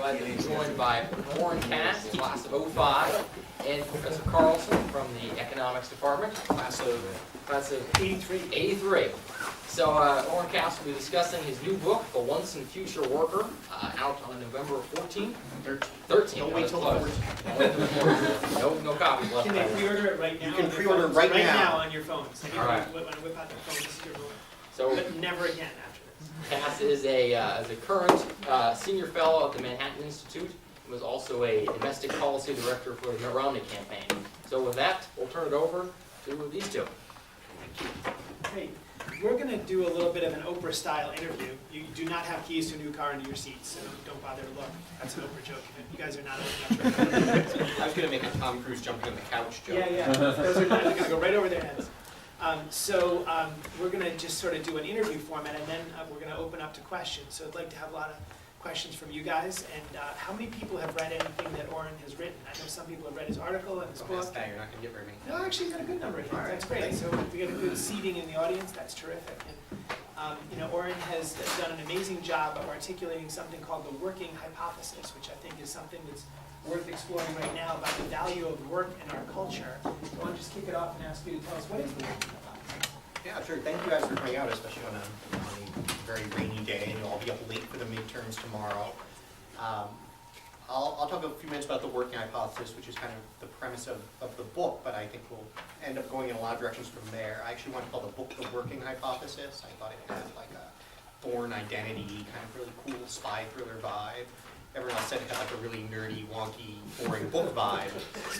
I've been joined by Oren Cass, class of '05, and Professor Carlson from the economics department, class of '83. So Oren Cass will be discussing his new book, The Once and Future Worker, out on November 14th. 13th. Don't wait till the 14th. Don't wait till the 14th. No copies left. Can they pre-order it right now? You can on their pre-order phones? right Right now. now on your phones. Like, All right. When I whip out the phone, this is your moment. So But never again after this. Cass is a current senior fellow at the Manhattan Institute. He was also a domestic policy director for the Mitt Romney campaign. So with that, we'll turn it over to these two. Hey, we're going to do a little bit of an Oprah-style interview. You do not have keys to a new car into your seats, so don't bother to look. That's an Oprah joke. You guys are not old enough to I was going to make a Tom Cruise jumping on the couch joke. Yeah. Those are going to go right over their heads. We're going to just sort of do an interview format, and then we're going to open up to questions. So I'd like to have a lot of questions from you guys. And how many people have read anything that Oren has written? I know some people have read his article and his Don't book. ask that, you're not going to get very many. No, actually, you've got a good number of hits. That's great. So we get a good seating in the audience. That's terrific. And Oren has done an amazing job of articulating something called the working hypothesis, which I think is something that's worth exploring right now about the value of work in our culture. I want to just kick it off and ask you to tell us, what is the working hypothesis? Yeah, sure. Thank you guys for coming out, especially on a very rainy day, and you'll all be up late for the midterms tomorrow. I'll talk a few minutes about the working hypothesis, which is kind of the premise of the book, but I think we'll end up going in a lot of directions from there. I actually want to call the book The Working Hypothesis. I thought it had like a Bourne Identity, kind of really cool spy thriller vibe. Everyone else said it had like a really nerdy, wonky, boring book vibe,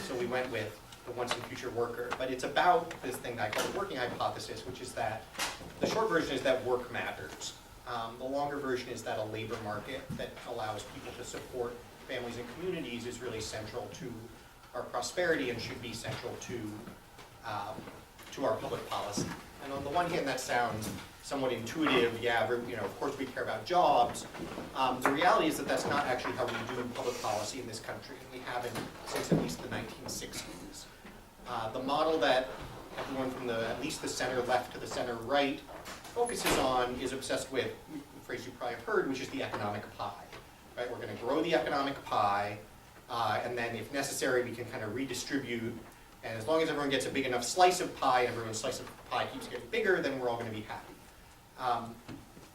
so we went with The Once and Future Worker. But it's about this thing that I call the working hypothesis, which is that the short version is that work matters. The longer version is that a labor market that allows people to support families and communities is really central to our prosperity and should be central to our public policy. And on the one hand, that sounds somewhat intuitive. Yeah, of course we care about jobs. The reality is that that's not actually how we do public policy in this country, and we haven't since at least the 1960s. The model that everyone from at least the center left to the center right focuses on is obsessed with a phrase you probably have heard, which is the economic pie. Right? We're going to grow the economic pie, and then if necessary, we can kind of redistribute. And as long as everyone gets a big enough slice of pie, and everyone's slice of pie keeps getting bigger, then we're all going to be happy.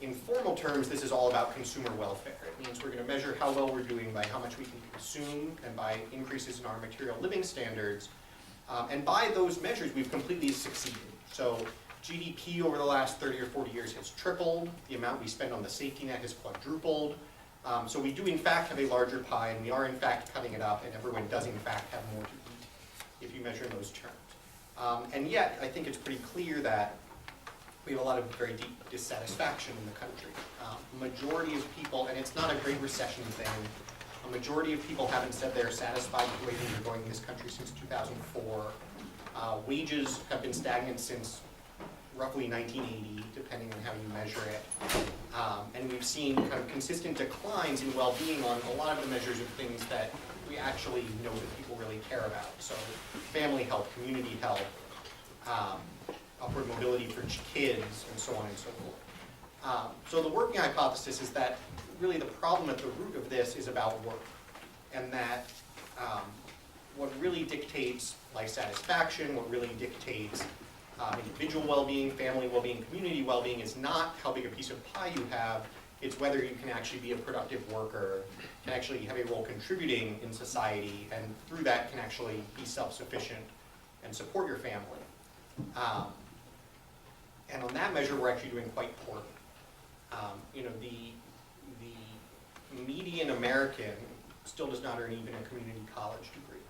In formal terms, this is all about consumer welfare. It means we're going to measure how well we're doing by how much we can consume and by increases in our material living standards. And by those measures, we've completely succeeded. So GDP over the last 30 or 40 years has tripled. The amount we spend on the safety net has quadrupled. So we do in fact have a larger pie, and we are in fact cutting it up, and everyone does in fact have more to eat, if you measure in those terms. And yet, I think it's pretty clear that we have a lot of very deep dissatisfaction in the country. A majority of people, and it's not a Great Recession thing, a majority of people haven't said they're satisfied with the way things are going in this country since 2004. Wages have been stagnant since roughly 1980, depending on how you measure it. And we've seen kind of consistent declines in well-being on a lot of the measures of things that we actually know that people really care about. So family health, community health, upward mobility for kids, and so on and so forth. So the working hypothesis is that really the problem at the root of this is about work, and that what really dictates life satisfaction, what really dictates individual well-being, family well-being, community well-being is not how big a piece of pie you have, it's whether you can actually be a productive worker, can actually have a role contributing in society, and through that can actually be self-sufficient and support your family. And on that measure, we're actually doing quite poorly. The median American still does not earn even a community college degree.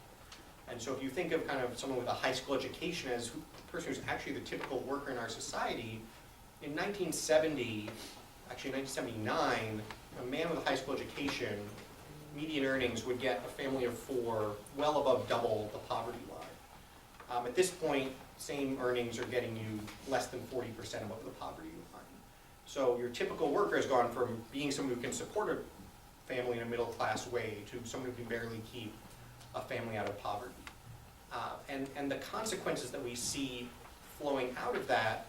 And so if you think of kind of someone with a high school education as the person who's actually the typical worker in our society, in 1970, actually 1979, a man with a high school education, median earnings would get a family of 4 well above double the poverty line. At this point, same earnings are getting you less than 40% above the poverty line. So your typical worker has gone from being someone who can support a family in a middle class way to someone who can barely keep a family out of poverty. And the consequences that we see flowing out of that,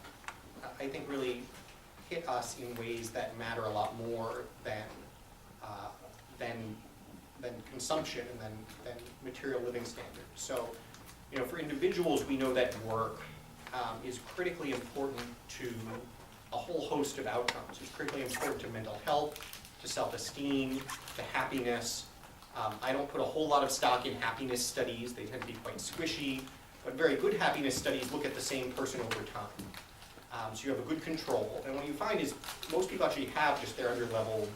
I think really hit us in ways that matter a lot more than then consumption, and then material living standards. So, for individuals, we know that work is critically important to a whole host of outcomes. It's critically important to mental health, to self-esteem, to happiness. I don't put a whole lot of stock in happiness studies. They tend to be quite squishy, but very good happiness studies look at the same person over time. So you have a good control. And what you find is most people actually have just their underlying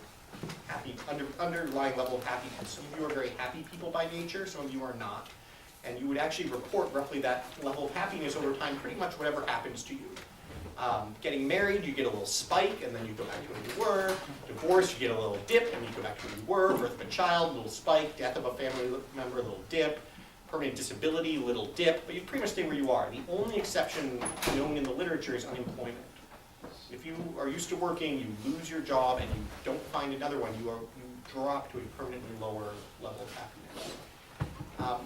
level of happiness. Some of you are very happy people by nature, some of you are not. And you would actually report roughly that level of happiness over time, pretty much whatever happens to you. Getting married, you get a little spike, and then you go back to where you were. Divorce, you get a little dip, and you go back to where you were. Birth of a child, a little spike. Death of a family member, a little dip. Permanent disability, little dip. But you pretty much stay where you are. The only exception known in the literature is unemployment. If you are used to working, you lose your job, and you don't find another one, you drop to a permanently lower level of happiness.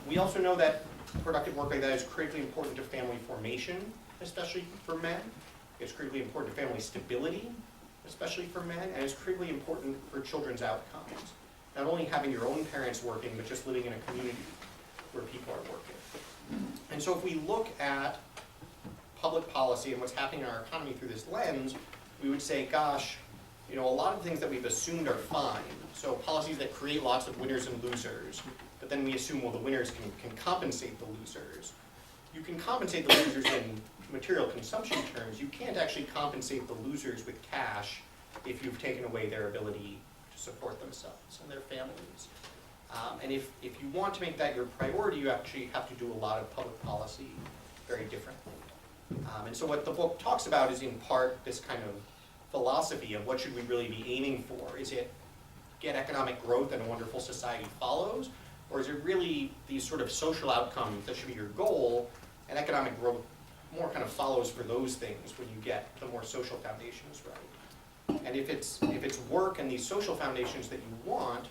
We also know that productive work like that is critically important to family formation, especially for men. It's critically important to family stability, especially for men, and it's critically important for children's outcomes. Not only having your own parents working, but just living in a community where people are working. And so if we look at public policy and what's happening in our economy through this lens, we would say, gosh, a lot of things that we've assumed are fine. So policies that create lots of winners and losers, but then we assume, well, the winners can compensate the losers. You can compensate the losers in material consumption terms. You can't actually compensate the losers with cash if you've taken away their ability to support themselves and their families. And if you want to make that your priority, you actually have to do a lot of public policy very differently. And so what the book talks about is in part this kind of philosophy of what should we really be aiming for. Is it get economic growth and a wonderful society follows? Or is it really these sort of social outcomes that should be your goal, and economic growth more kind of follows for those things when you get the more social foundations right? And if it's work and these social foundations that you want,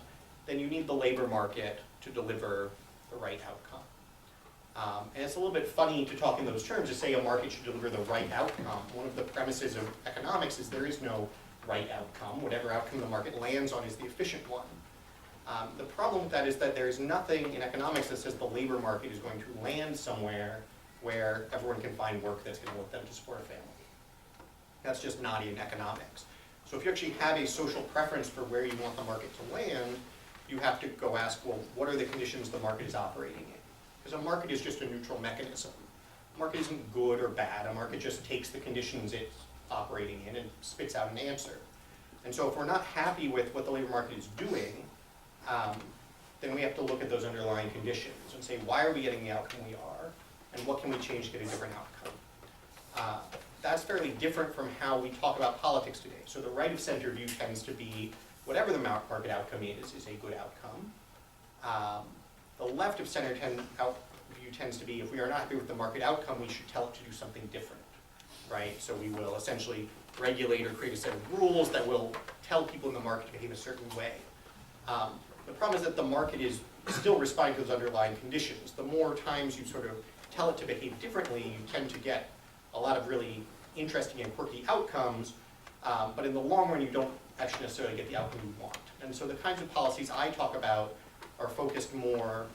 then you need the labor market to deliver the right outcome. And it's a little bit funny to talk in those terms, to say a market should deliver the right outcome. One of the premises of economics is there is no right outcome. Whatever outcome the market lands on is the efficient one. The problem with that is that there is nothing in economics that says the labor market is going to land somewhere where everyone can find work that's going to let them to support a family. That's just not in economics. So if you actually have a social preference for where you want the market to land, you have to go ask, well, what are the conditions the market is operating in? Because a market is just a neutral mechanism. A market isn't good or bad. A market just takes the conditions it's operating in and spits out an answer. And so if we're not happy with what the labor market is doing, then we have to look at those underlying conditions and say, why are we getting the outcome we are? And what can we change to get a different outcome? That's fairly different from how we talk about politics today. So the right of center view tends to be whatever the market outcome is a good outcome. The left of center view tends to be if we are not happy with the market outcome, we should tell it to do something different, right? So we will essentially regulate or create a set of rules that will tell people in the market to behave a certain way. The problem is that the market is still responding to those underlying conditions. The more times you sort of tell it to behave differently, you tend to get a lot of really interesting and quirky outcomes, but in the long run, you don't actually necessarily get the outcome you want. And so the kinds of policies I talk about are focused more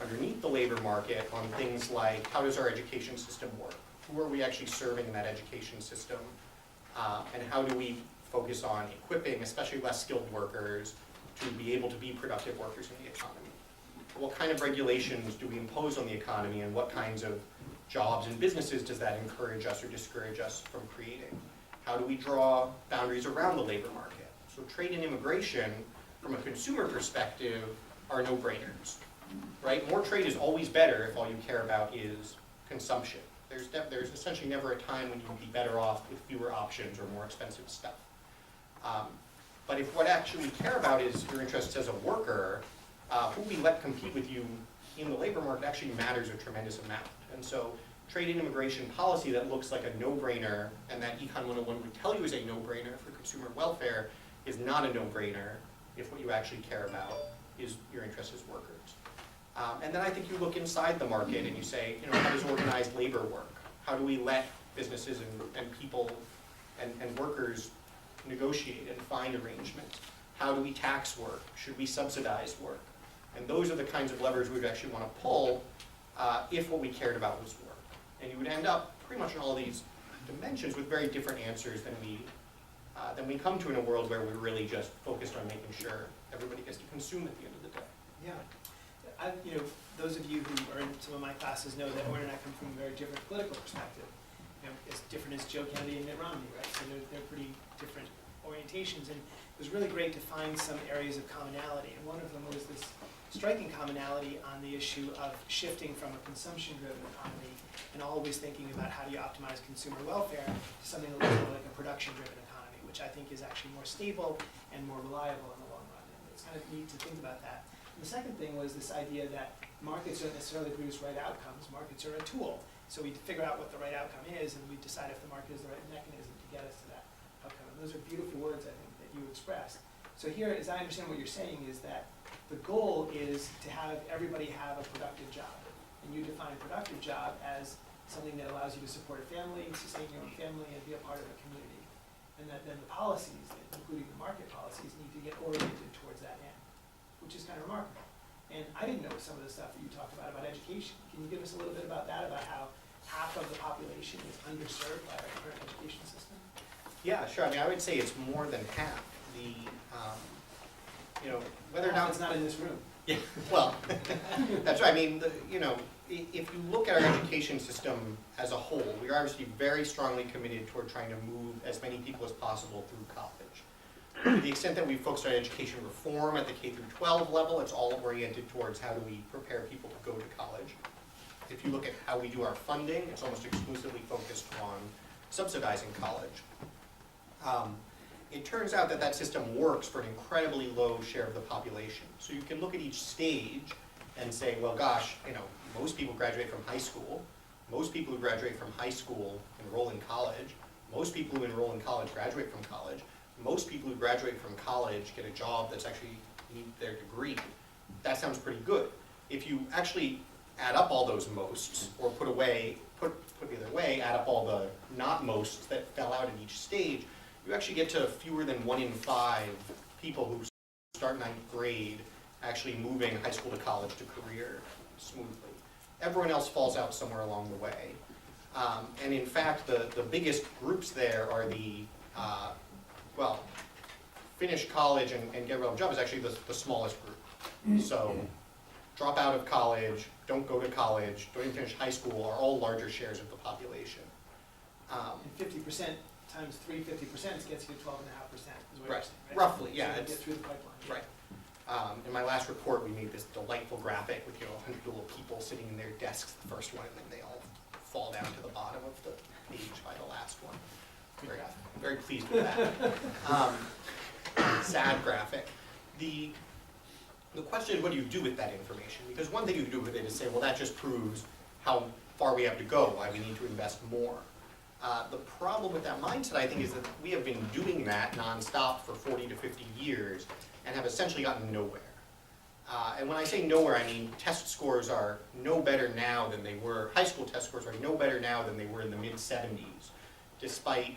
underneath the labor market on things like how does our education system work? Who are we actually serving in that education system? And how do we focus on equipping, especially less skilled workers, to be able to be productive workers in the economy? What kind of regulations do we impose on the economy, and what kinds of jobs and businesses does that encourage us or discourage us from creating? How do we draw boundaries around the labor market? So trade and immigration, from a consumer perspective, are no-brainers, right? More trade is always better if all you care about is consumption. There's essentially never a time when you would be better off with fewer options or more expensive stuff. But if what actually we care about is your interests as a worker, who we let compete with you in the labor market actually matters a tremendous amount. And so trade and immigration policy that looks like a no-brainer and that Econ 101 would tell you is a no-brainer for consumer welfare is not a no-brainer if what you actually care about is your interests as workers. And then I think you look inside the market and you say, how does organized labor work? How do we let businesses and people and workers negotiate and find arrangements? How do we tax work? Should we subsidize work? And those are the kinds of levers we would actually want to pull if what we cared about was work. And you would end up pretty much in all these dimensions with very different answers than we come to in a world where we're really just focused on making sure everybody gets to consume at the end of the day. Yeah. Those of you who are in some of my classes know that Oren and I come from a very different political perspective. As different as Joe Kennedy and Mitt Romney, right? So they're pretty different orientations, and it was really great to find some areas of commonality. And one of them was this striking commonality on the issue of shifting from a consumption-driven economy and always thinking about how do you optimize consumer welfare to something a little more like a production-driven economy, which I think is actually more stable and more reliable in the long run. And it's kind of neat to think about that. And the second thing was this idea that markets don't necessarily produce right outcomes. Markets are a tool. So we figure out what the right outcome is, and we decide if the market is the right mechanism to get us to that outcome. And those are beautiful words, I think, that you expressed. So here, as I understand what you're saying, is that the goal is to have everybody have a productive job. And you define productive job as something that allows you to support a family, sustain your own family, and be a part of a community. And that then the policies, including the market policies, need to get oriented towards that end, which is kind of remarkable. And I didn't know some of the stuff that you talked about education. Can you give us a little bit about that, about how half of the population is underserved by our current education system? Yeah, sure. I mean, I would say it's more than half. Whether or not it's not in this room. Yeah, well, that's right. I mean, if you look at our education system as a whole, we are obviously very strongly committed toward trying to move as many people as possible through college. To the extent that we focused on education reform at the K through 12 level, it's all oriented towards how do we prepare people to go to college. If you look at how we do our funding, it's almost exclusively focused on subsidizing college. It turns out that that system works for an incredibly low share of the population. So you can look at each stage and say, well, gosh, most people graduate from high school. Most people who graduate from high school enroll in college. Most people who enroll in college graduate from college. Most people who graduate from college get a job that's actually meet their degree. That sounds pretty good. If you actually add up all those mosts, or put the other way, add up all the not mosts that fell out at each stage, you actually get to fewer than 1 in 5 people who start 9th grade actually moving high school to college to career smoothly. Everyone else falls out somewhere along the way. And in fact, the biggest groups there are finish college and get a real job is actually the smallest group. So drop out of college, don't go to college, don't even finish high school are all larger shares of the population. And 50% times 3, 50% gets you to 12.5% is what you're saying, right? Roughly, yeah. So you get through the pipeline. Right. In my last report, we made this delightful graphic with 100 little people sitting in their desks, the first one, and then they all fall down to the bottom of the page by the last one. Very pleased with that. Sad graphic. The question is, what do you do with that information? Because one thing you can do with it is say, well, that just proves how far we have to go, why we need to invest more. The problem with that mindset, I think, is that we have been doing that nonstop for 40 to 50 years and have essentially gotten nowhere. And when I say nowhere, I mean test scores are no better now than they were, high school test scores are no better now than they were in the mid-70s, despite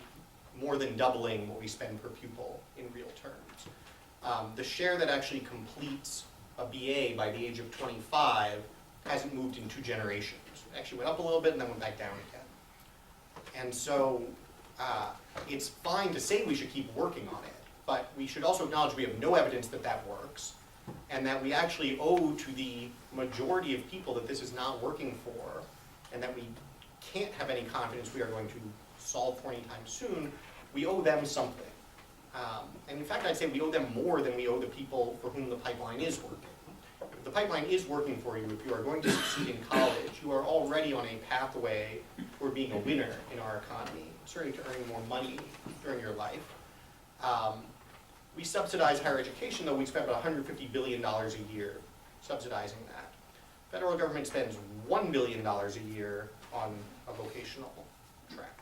more than doubling what we spend per pupil in real terms. The share that actually completes a BA by the age of 25 hasn't moved in 2 generations. It actually went up a little bit and then went back down again. And so it's fine to say we should keep working on it, but we should also acknowledge we have no evidence that that works, and that we actually owe to the majority of people that this is not working for, and that we can't have any confidence we are going to solve for anytime soon. We owe them something. And in fact, I'd say we owe them more than we owe the people for whom the pipeline is working. If the pipeline is working for you, if you are going to succeed in college, you are already on a pathway toward being a winner in our economy, certainly to earning more money during your life. We subsidize higher education, though. We spend about $150 billion a year subsidizing that. Federal government spends $1 billion a year on a vocational track.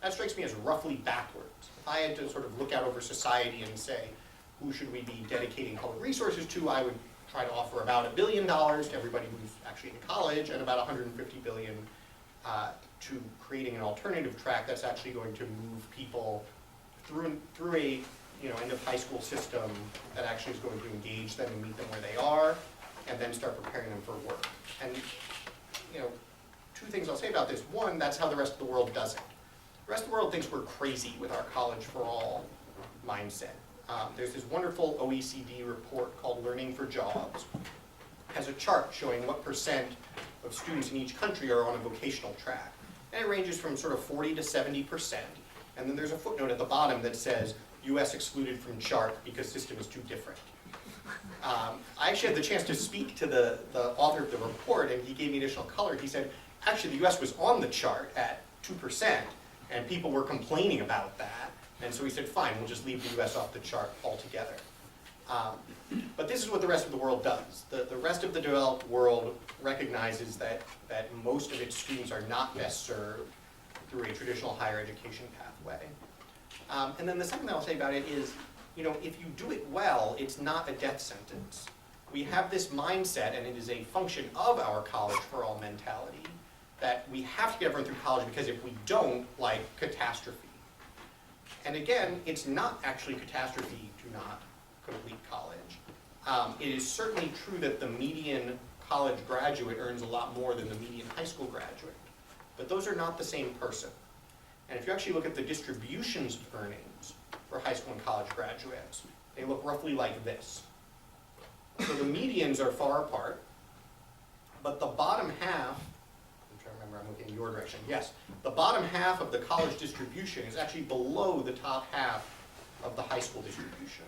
That strikes me as roughly backwards. If I had to sort of look out over society and say, who should we be dedicating public resources to, I would try to offer about $1 billion to everybody who's actually in college, and about $150 billion to creating an alternative track that's actually going to move people through a end of high school system that actually is going to engage them and meet them where they are, and then start preparing them for work. And, you know, two things I'll say about this. One, that's how the rest of the world does it. The rest of the world thinks we're crazy with our college for all mindset. There's this wonderful OECD report called Learning for Jobs. It has a chart showing what % of students in each country are on a vocational track. And it ranges from sort of 40 to 70%. And then there's a footnote at the bottom that says, US excluded from chart because system is too different. I actually had the chance to speak to the author of the report, and he gave me additional color. He said, actually the US was on the chart at 2%, and people were complaining about that. And so he said, fine, we'll just leave the US off the chart altogether. But this is what the rest of the world does. The rest of the developed world recognizes that most of its students are not best served through a traditional higher education pathway. And then the second thing I'll say about it is, you know, if you do it well, it's not a death sentence. We have this mindset, and it is a function of our college for all mentality, that we have to get everyone through college because if we don't, like, catastrophe. And again, it's not actually catastrophe to not complete college. It is certainly true that the median college graduate earns a lot more than the median high school graduate, but those are not the same person. And if you actually look at the distributions of earnings for high school and college graduates, they look roughly like this. So the medians are far apart, but the bottom half, I'm trying to remember, I'm looking in your direction, yes, the bottom half of the college distribution is actually below the top half of the high school distribution.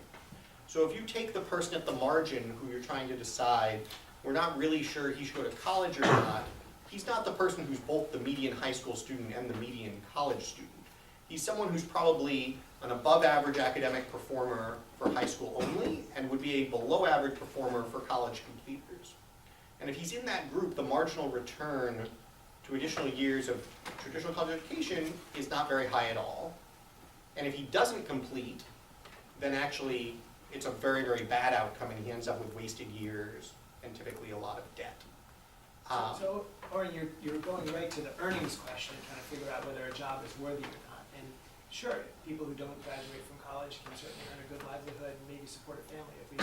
So if you take the person at the margin who you're trying to decide, we're not really sure he should go to college or not, he's not the person who's both the median high school student and the median college student. He's someone who's probably an above average academic performer for high school only and would be a below average performer for college completers. And if he's in that group, the marginal return to additional years of traditional college education is not very high at all. And if he doesn't complete, then actually it's a very, very bad outcome, and he ends up with wasted years and typically a lot of debt. So, Oren, you're going right to the earnings question, trying to figure out whether a job is worthy or not. And sure, people who don't graduate from college can certainly earn a good livelihood and maybe support a family if we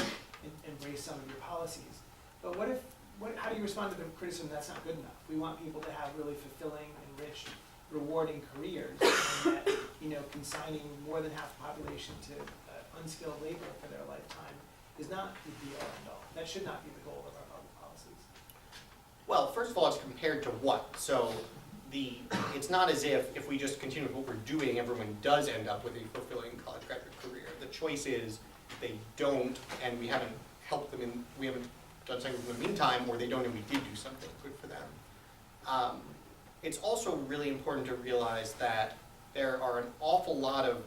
embrace some of your policies. But how do you respond to the criticism that's not good enough? We want people to have really fulfilling, enriched, rewarding careers, and that, you know, consigning more than half the population to unskilled labor for their lifetime is not the be-all and all. That should not be the goal of our public policies. Well, first of all, it's compared to what? So it's not as if we just continue with what we're doing, everyone does end up with a fulfilling college graduate career. The choice is they don't, and we haven't helped them we haven't done something in the meantime, or they don't and we did do something good for them. It's also really important to realize that there are an awful lot of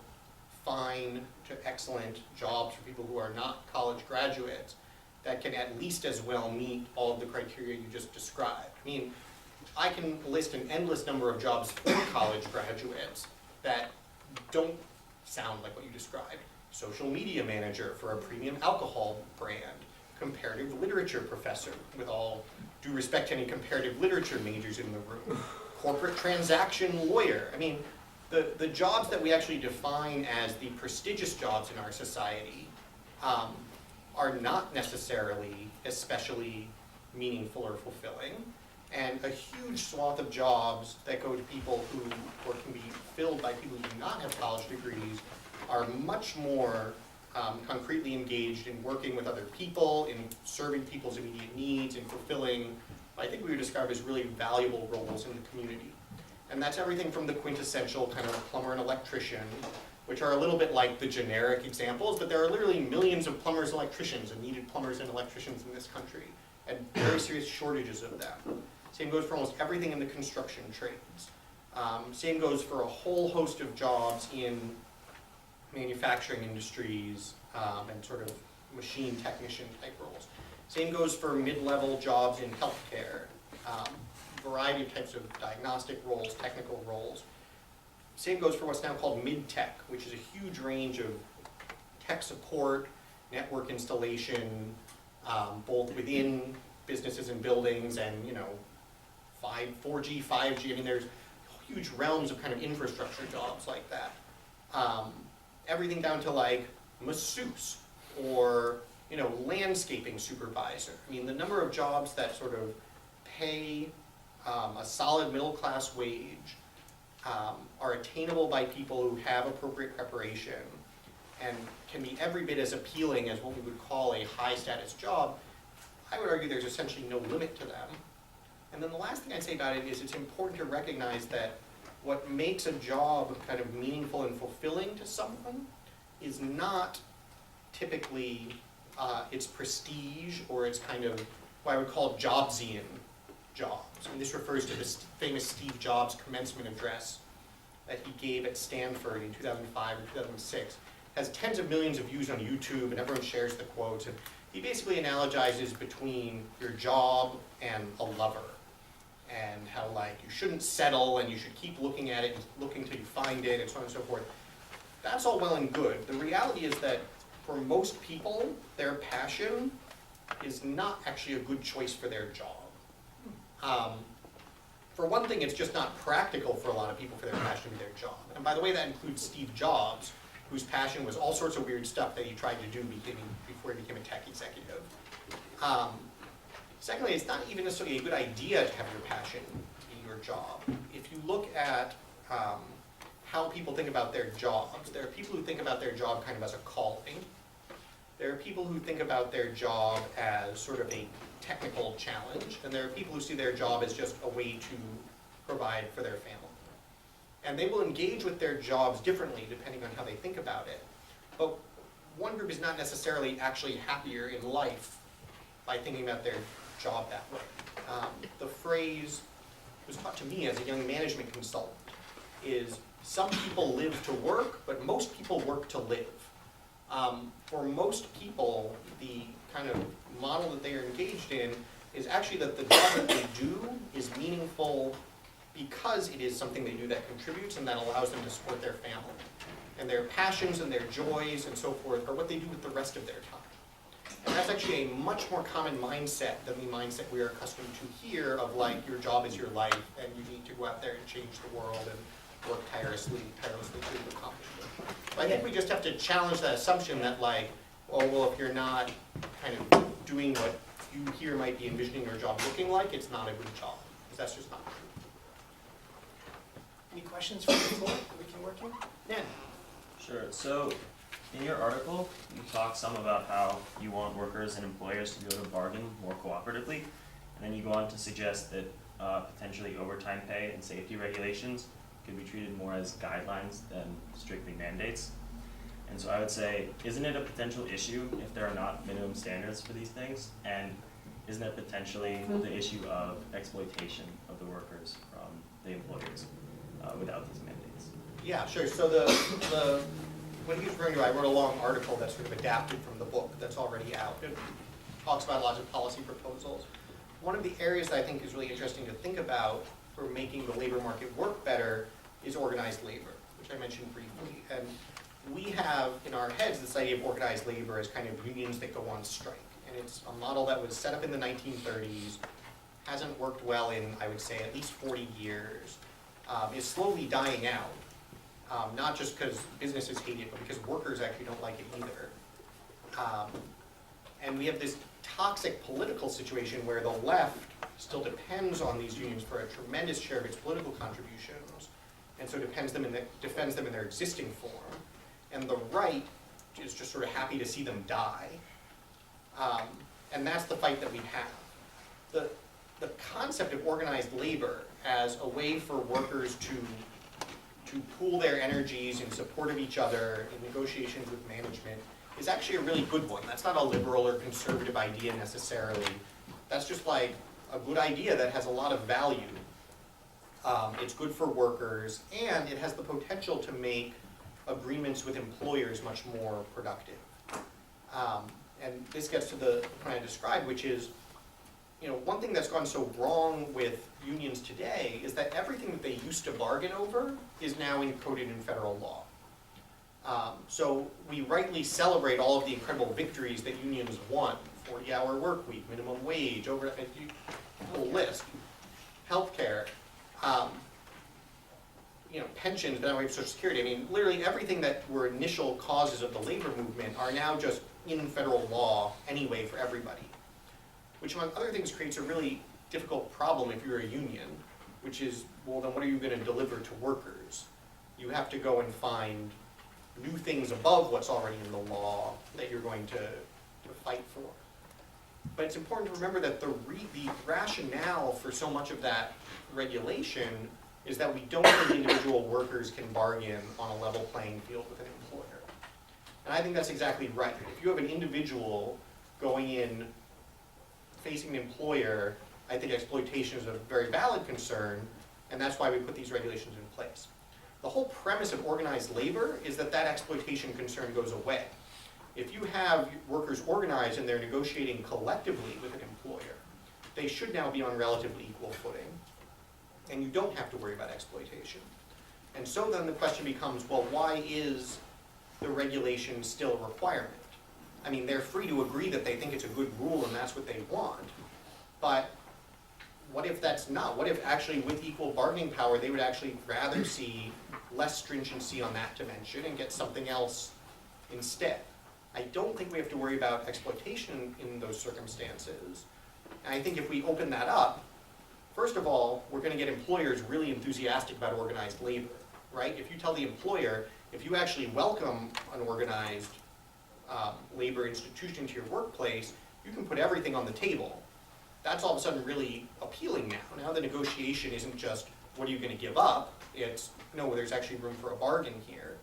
fine to excellent jobs for people who are not college graduates that can at least as well meet all of the criteria you just described. I mean, I can list an endless number of jobs for college graduates that don't sound like what you described. Social media manager for a premium alcohol brand, comparative literature professor, with all due respect to any comparative literature majors in the room, corporate transaction lawyer. I mean, the jobs that we actually define as the prestigious jobs in our society are not necessarily especially meaningful or fulfilling. And a huge swath of jobs that go to people who, or can be filled by people who do not have college degrees, are much more concretely engaged in working with other people, in serving people's immediate needs, and fulfilling what I think we would describe as really valuable roles in the community. And that's everything from the quintessential kind of plumber and electrician, which are a little bit like the generic examples, but there are literally millions of plumbers and electricians and needed plumbers and electricians in this country, and very serious shortages of them. Same goes for almost everything in the construction trades. Same goes for a whole host of jobs in manufacturing industries and sort of machine technician type roles. Same goes for mid-level jobs in healthcare, variety of types of diagnostic roles, technical roles. Same goes for what's now called mid-tech, which is a huge range of tech support, network installation, both within businesses and buildings and, you know, 4G, 5G, I mean, there's huge realms of kind of infrastructure jobs like that. Everything down to like masseuse or landscaping supervisor. I mean, the number of jobs that sort of pay a solid middle-class wage, are attainable by people who have appropriate preparation, and can be every bit as appealing as what we would call a high-status job, I would argue there's essentially no limit to them. And then the last thing I'd say about it is it's important to recognize that what makes a job kind of meaningful and fulfilling to someone is not typically its prestige or its kind of what I would call Jobsian jobs. And this refers to this famous Steve Jobs commencement address that he gave at Stanford in 2005 or 2006. Has tens of millions of views on YouTube, and everyone shares the quotes. And he basically analogizes between your job and a lover, and how you shouldn't settle and you should keep looking at it and looking till you find it, and so on and so forth. That's all well and good. The reality is that for most people, their passion is not actually a good choice for their job. For one thing, it's just not practical for a lot of people for their passion to be their job. And by the way, that includes Steve Jobs, whose passion was all sorts of weird stuff that he tried to do before he became a tech executive. Secondly, it's not even necessarily a good idea to have your passion be your job. If you look at how people think about their jobs, there are people who think about their job kind of as a calling. There are people who think about their job as sort of a technical challenge, and there are people who see their job as just a way to provide for their family. And they will engage with their jobs differently depending on how they think about it. But one group is not necessarily actually happier in life by thinking about their job that way. The phrase was taught to me as a young management consultant is, some people live to work, but most people work to live. For most people, the kind of model that they are engaged in is actually that the job that they do is meaningful because it is something they do that contributes and that allows them to support their family. And their passions and their joys and so forth are what they do with the rest of their time. And that's actually a much more common mindset than the mindset we are accustomed to here of your job is your life and you need to go out there and change the world and work tirelessly to accomplish it. But I think we just have to challenge that assumption that if you're not kind of doing what you here might be envisioning your job looking like, it's not a good job. Because that's just not true. Any questions from the floor that we can work in? Dan? Sure. So, in your article, you talk some about how you want workers and employers to be able to bargain more cooperatively, and then you go on to suggest that potentially overtime pay and safety regulations could be treated more as guidelines than strictly mandates. And so I would say, isn't it a potential issue if there are not minimum standards for these things? And isn't it potentially the issue of exploitation of the workers from the employers without these mandates? Yeah, sure. So what he's referring to, I wrote a long article that's sort of adapted from the book that's already out. It talks about lots of policy proposals. One of the areas that I think is really interesting to think about for making the labor market work better is organized labor, which I mentioned briefly. And we have in our heads this idea of organized labor as kind of unions that go on strike. And it's a model that was set up in the 1930s, hasn't worked well in, I would say, at least 40 years, is slowly dying out. Not just because businesses hate it, but because workers actually don't like it either. And we have this toxic political situation where the left still depends on these unions for a tremendous share of its political contributions, and so defends them in their existing form. And the right is just sort of happy to see them die. And that's the fight that we have. The concept of organized labor as a way for workers to pool their energies in support of each other in negotiations with management is actually a really good one. That's not a liberal or conservative idea necessarily. That's just a good idea that has a lot of value. It's good for workers, and it has the potential to make agreements with employers much more productive. And this gets to the point I described, which is, one thing that's gone so wrong with unions today is that everything that they used to bargain over is now encoded in federal law. So we rightly celebrate all of the incredible victories that unions won: 40-hour work week, minimum wage, a whole list, healthcare. pensions, but now we have Social Security. I mean, literally everything that were initial causes of the labor movement are now just in federal law anyway for everybody. Which, among other things, creates a really difficult problem if you're a union, which is, well, then what are you going to deliver to workers? You have to go and find new things above what's already in the law that you're going to fight for. But it's important to remember that the rationale for so much of that regulation is that we don't think individual workers can bargain on a level playing field with an employer. And I think that's exactly right. If you have an individual going in, facing an employer, I think exploitation is a very valid concern, and that's why we put these regulations in place. The whole premise of organized labor is that that exploitation concern goes away. If you have workers organized and they're negotiating collectively with an employer, they should now be on relatively equal footing, and you don't have to worry about exploitation. And so then the question becomes, well, why is the regulation still a requirement? I mean, they're free to agree that they think it's a good rule and that's what they want, but what if that's not? What if actually with equal bargaining power, they would actually rather see less stringency on that dimension and get something else instead? I don't think we have to worry about exploitation in those circumstances. And I think if we open that up, first of all, we're going to get employers really enthusiastic about organized labor, right? If you tell the employer, if you actually welcome an organized labor institution to your workplace, you can put everything on the table. That's all of a sudden really appealing now. Now the negotiation isn't just, what are you going to give up? It's, no, there's actually room for a bargain here.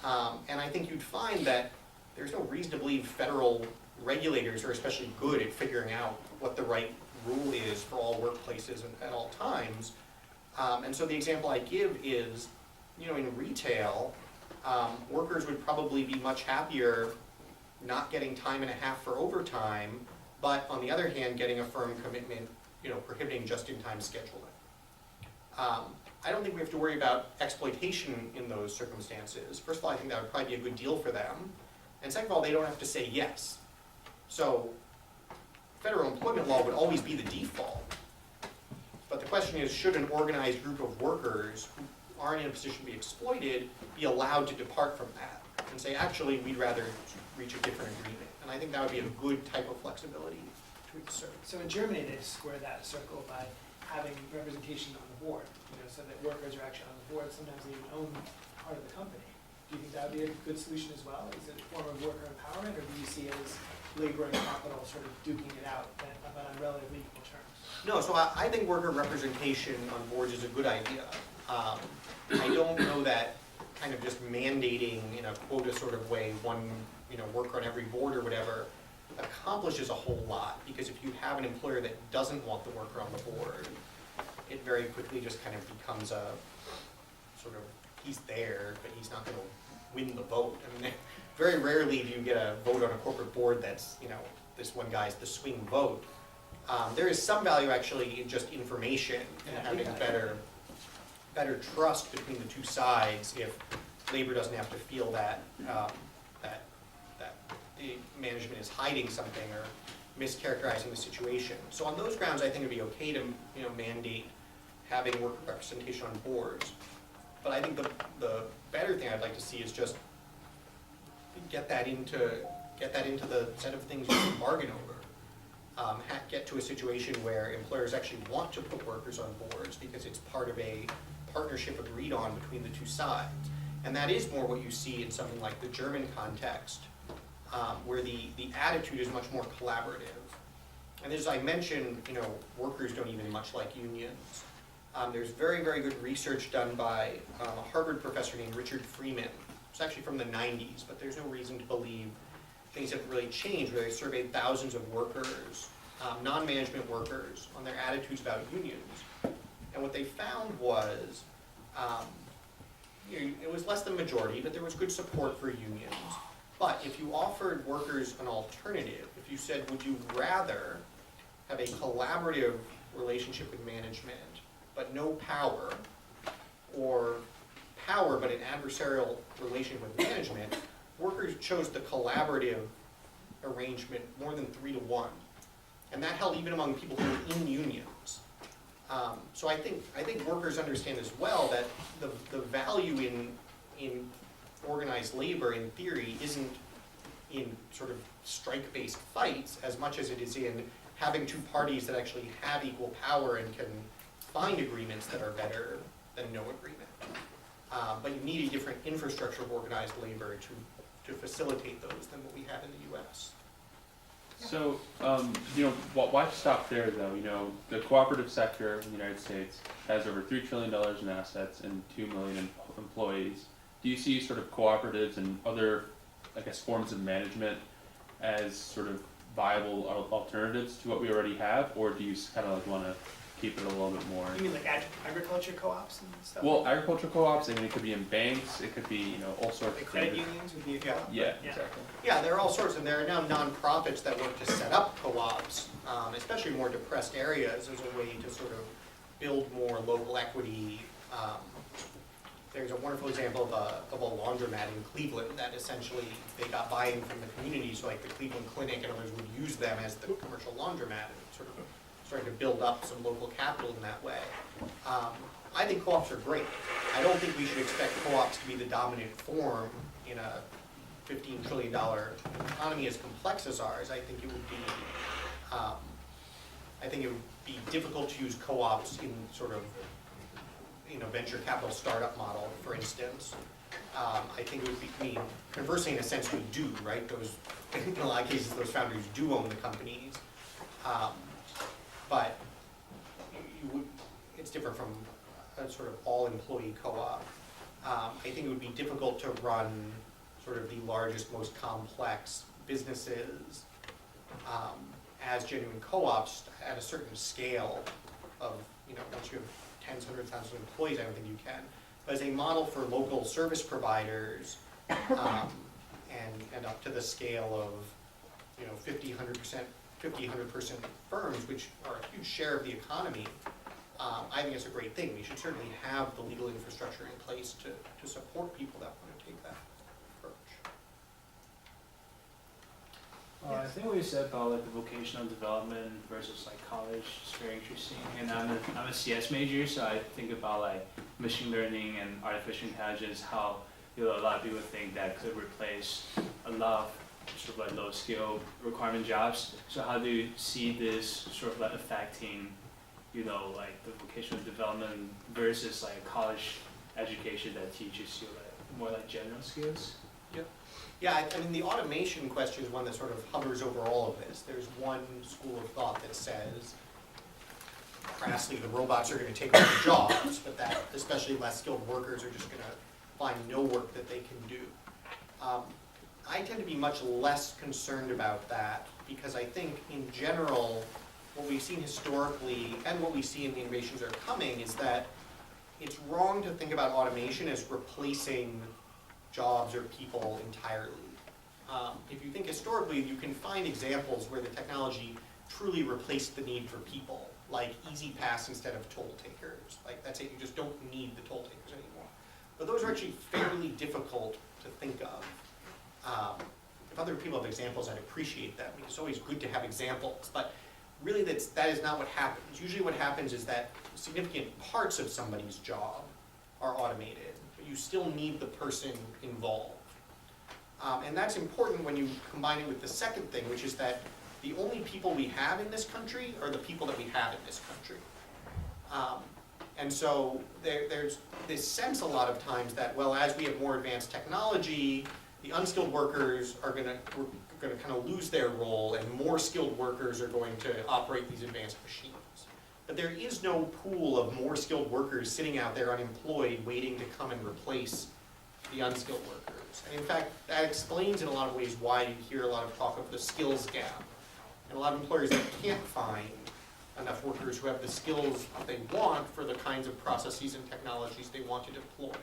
And I think you'd find that there's no reason to believe federal regulators are especially good at figuring out what the right rule is for all workplaces at all times. And so the example I give is, in retail, workers would probably be much happier not getting time and a half for overtime, but on the other hand, getting a firm commitment, prohibiting just-in-time scheduling. I don't think we have to worry about exploitation in those circumstances. First of all, I think that would probably be a good deal for them. And second of all, they don't have to say yes. So federal employment law would always be the default. But the question is, should an organized group of workers who aren't in a position to be exploited be allowed to depart from that and say, actually, we'd rather reach a different agreement? And I think that would be a good type of flexibility to exert. So in Germany, they square that circle by having representation on the board, so that workers are actually on the board. Sometimes they even own part of the company. Do you think that would be a good solution as well? Is it a form of worker empowerment, or do you see it as labor and capital sort of duking it out, but on relatively equal terms? No, so I think worker representation on boards is a good idea. I don't know that kind of just mandating in a quota sort of way one worker on every board or whatever accomplishes a whole lot, because if you have an employer that doesn't want the worker on the board, it very quickly just kind of becomes a sort of, he's there, but he's not going to win the vote. I mean, very rarely do you get a vote on a corporate board that's, this one guy's the swing vote. There is some value actually in just information and having better trust between the two sides if labor doesn't have to feel that that the management is hiding something or mischaracterizing the situation. So on those grounds, I think it'd be okay to mandate having worker representation on boards. But I think the better thing I'd like to see is just get that into the set of things you can bargain over. Get to a situation where employers actually want to put workers on boards because it's part of a partnership agreed on between the two sides. And that is more what you see in something like the German context, where the attitude is much more collaborative. And as I mentioned, workers don't even much like unions. There's very, very good research done by a Harvard professor named Richard Freeman. It's actually from the 90s, but there's no reason to believe things have really changed, where they surveyed thousands of workers, non-management workers, on their attitudes about unions. And what they found was, it was less than majority, but there was good support for unions. But if you offered workers an alternative, if you said, would you rather have a collaborative relationship with management, but no power, or power but an adversarial relation with management, workers chose the collaborative arrangement more than 3 to 1. And that held even among people who were in unions. So I think workers understand as well that the value in organized labor, in theory, isn't in sort of strike-based fights as much as it is in having two parties that actually have equal power and can find agreements that are better than no agreement. But you need a different infrastructure of organized labor to facilitate those than what we have in the US. So, why stop there though? The cooperative sector in the United States has over $3 trillion in assets and 2 million employees. Do you see sort of cooperatives and other, forms of management as sort of viable alternatives to what we already have, or do you kind of want to keep it a little bit more? You mean like agriculture co-ops and stuff? Well, agriculture co-ops. I mean, it could be in banks. It could be, all sorts Like of credit things. unions would be a Yeah. co-op? Yeah, exactly. Yeah, there are all sorts, and there are now nonprofits that work to set up co-ops, especially in more depressed areas, as a way to sort of build more local equity. There's a wonderful example of a laundromat in Cleveland that essentially they got buy-in from the community, so like the Cleveland Clinic and others would use them as the commercial laundromat, and sort of starting to build up some local capital in that way. I think co-ops are great. I don't think we should expect co-ops to be the dominant form in a $15 trillion economy as complex as ours. I think it would be difficult to use co-ops in sort of venture capital startup model, for instance. I think it would be, conversely, in a sense, we do, right? In a lot of cases, those founders do own the companies. But it's different from a sort of all-employee co-op. I think it would be difficult to run sort of the largest, most complex businesses as genuine co-ops at a certain scale of, once you have tens, hundreds of thousands of employees, I don't think you can. But as a model for local service providers and up to the scale of 50, 100 person firms, which are a huge share of the economy, I think it's a great thing. We should certainly have the legal infrastructure in place to support people that want to take that approach. I think what you said about like the vocational development versus like college is very interesting. And I'm a CS major, so I think about like machine learning and artificial intelligence, how a lot of people think that could replace a lot of sort of like low skill requirement jobs. So how do you see this sort of like affecting, like the vocational development versus like college education that teaches you like more like general skills? Yeah, I mean, the automation question is one that sort of hovers over all of this. There's one school of thought that says, crassly, the robots are going to take over jobs, but that especially less skilled workers are just going to find no work that they can do. I tend to be much less concerned about that because I think, in general, what we've seen historically and what we see in the innovations that are coming is that it's wrong to think about automation as replacing jobs or people entirely. If you think historically, you can find examples where the technology truly replaced the need for people, like Easy Pass instead of toll takers. Like that's it, you just don't need the toll takers anymore. But those are actually fairly difficult to think of. If other people have examples, I'd appreciate that. I mean, it's always good to have examples, but really that is not what happens. Usually what happens is that significant parts of somebody's job are automated, but you still need the person involved. And that's important when you combine it with the second thing, which is that the only people we have in this country are the people that we have in this country. And so there's this sense a lot of times that, well, as we have more advanced technology, the unskilled workers are going to kind of lose their role, and more skilled workers are going to operate these advanced machines. But there is no pool of more skilled workers sitting out there unemployed waiting to come and replace the unskilled workers. And in fact, that explains in a lot of ways why you hear a lot of talk of the skills gap. And a lot of employers that can't find enough workers who have the skills they want for the kinds of processes and technologies they want to deploy.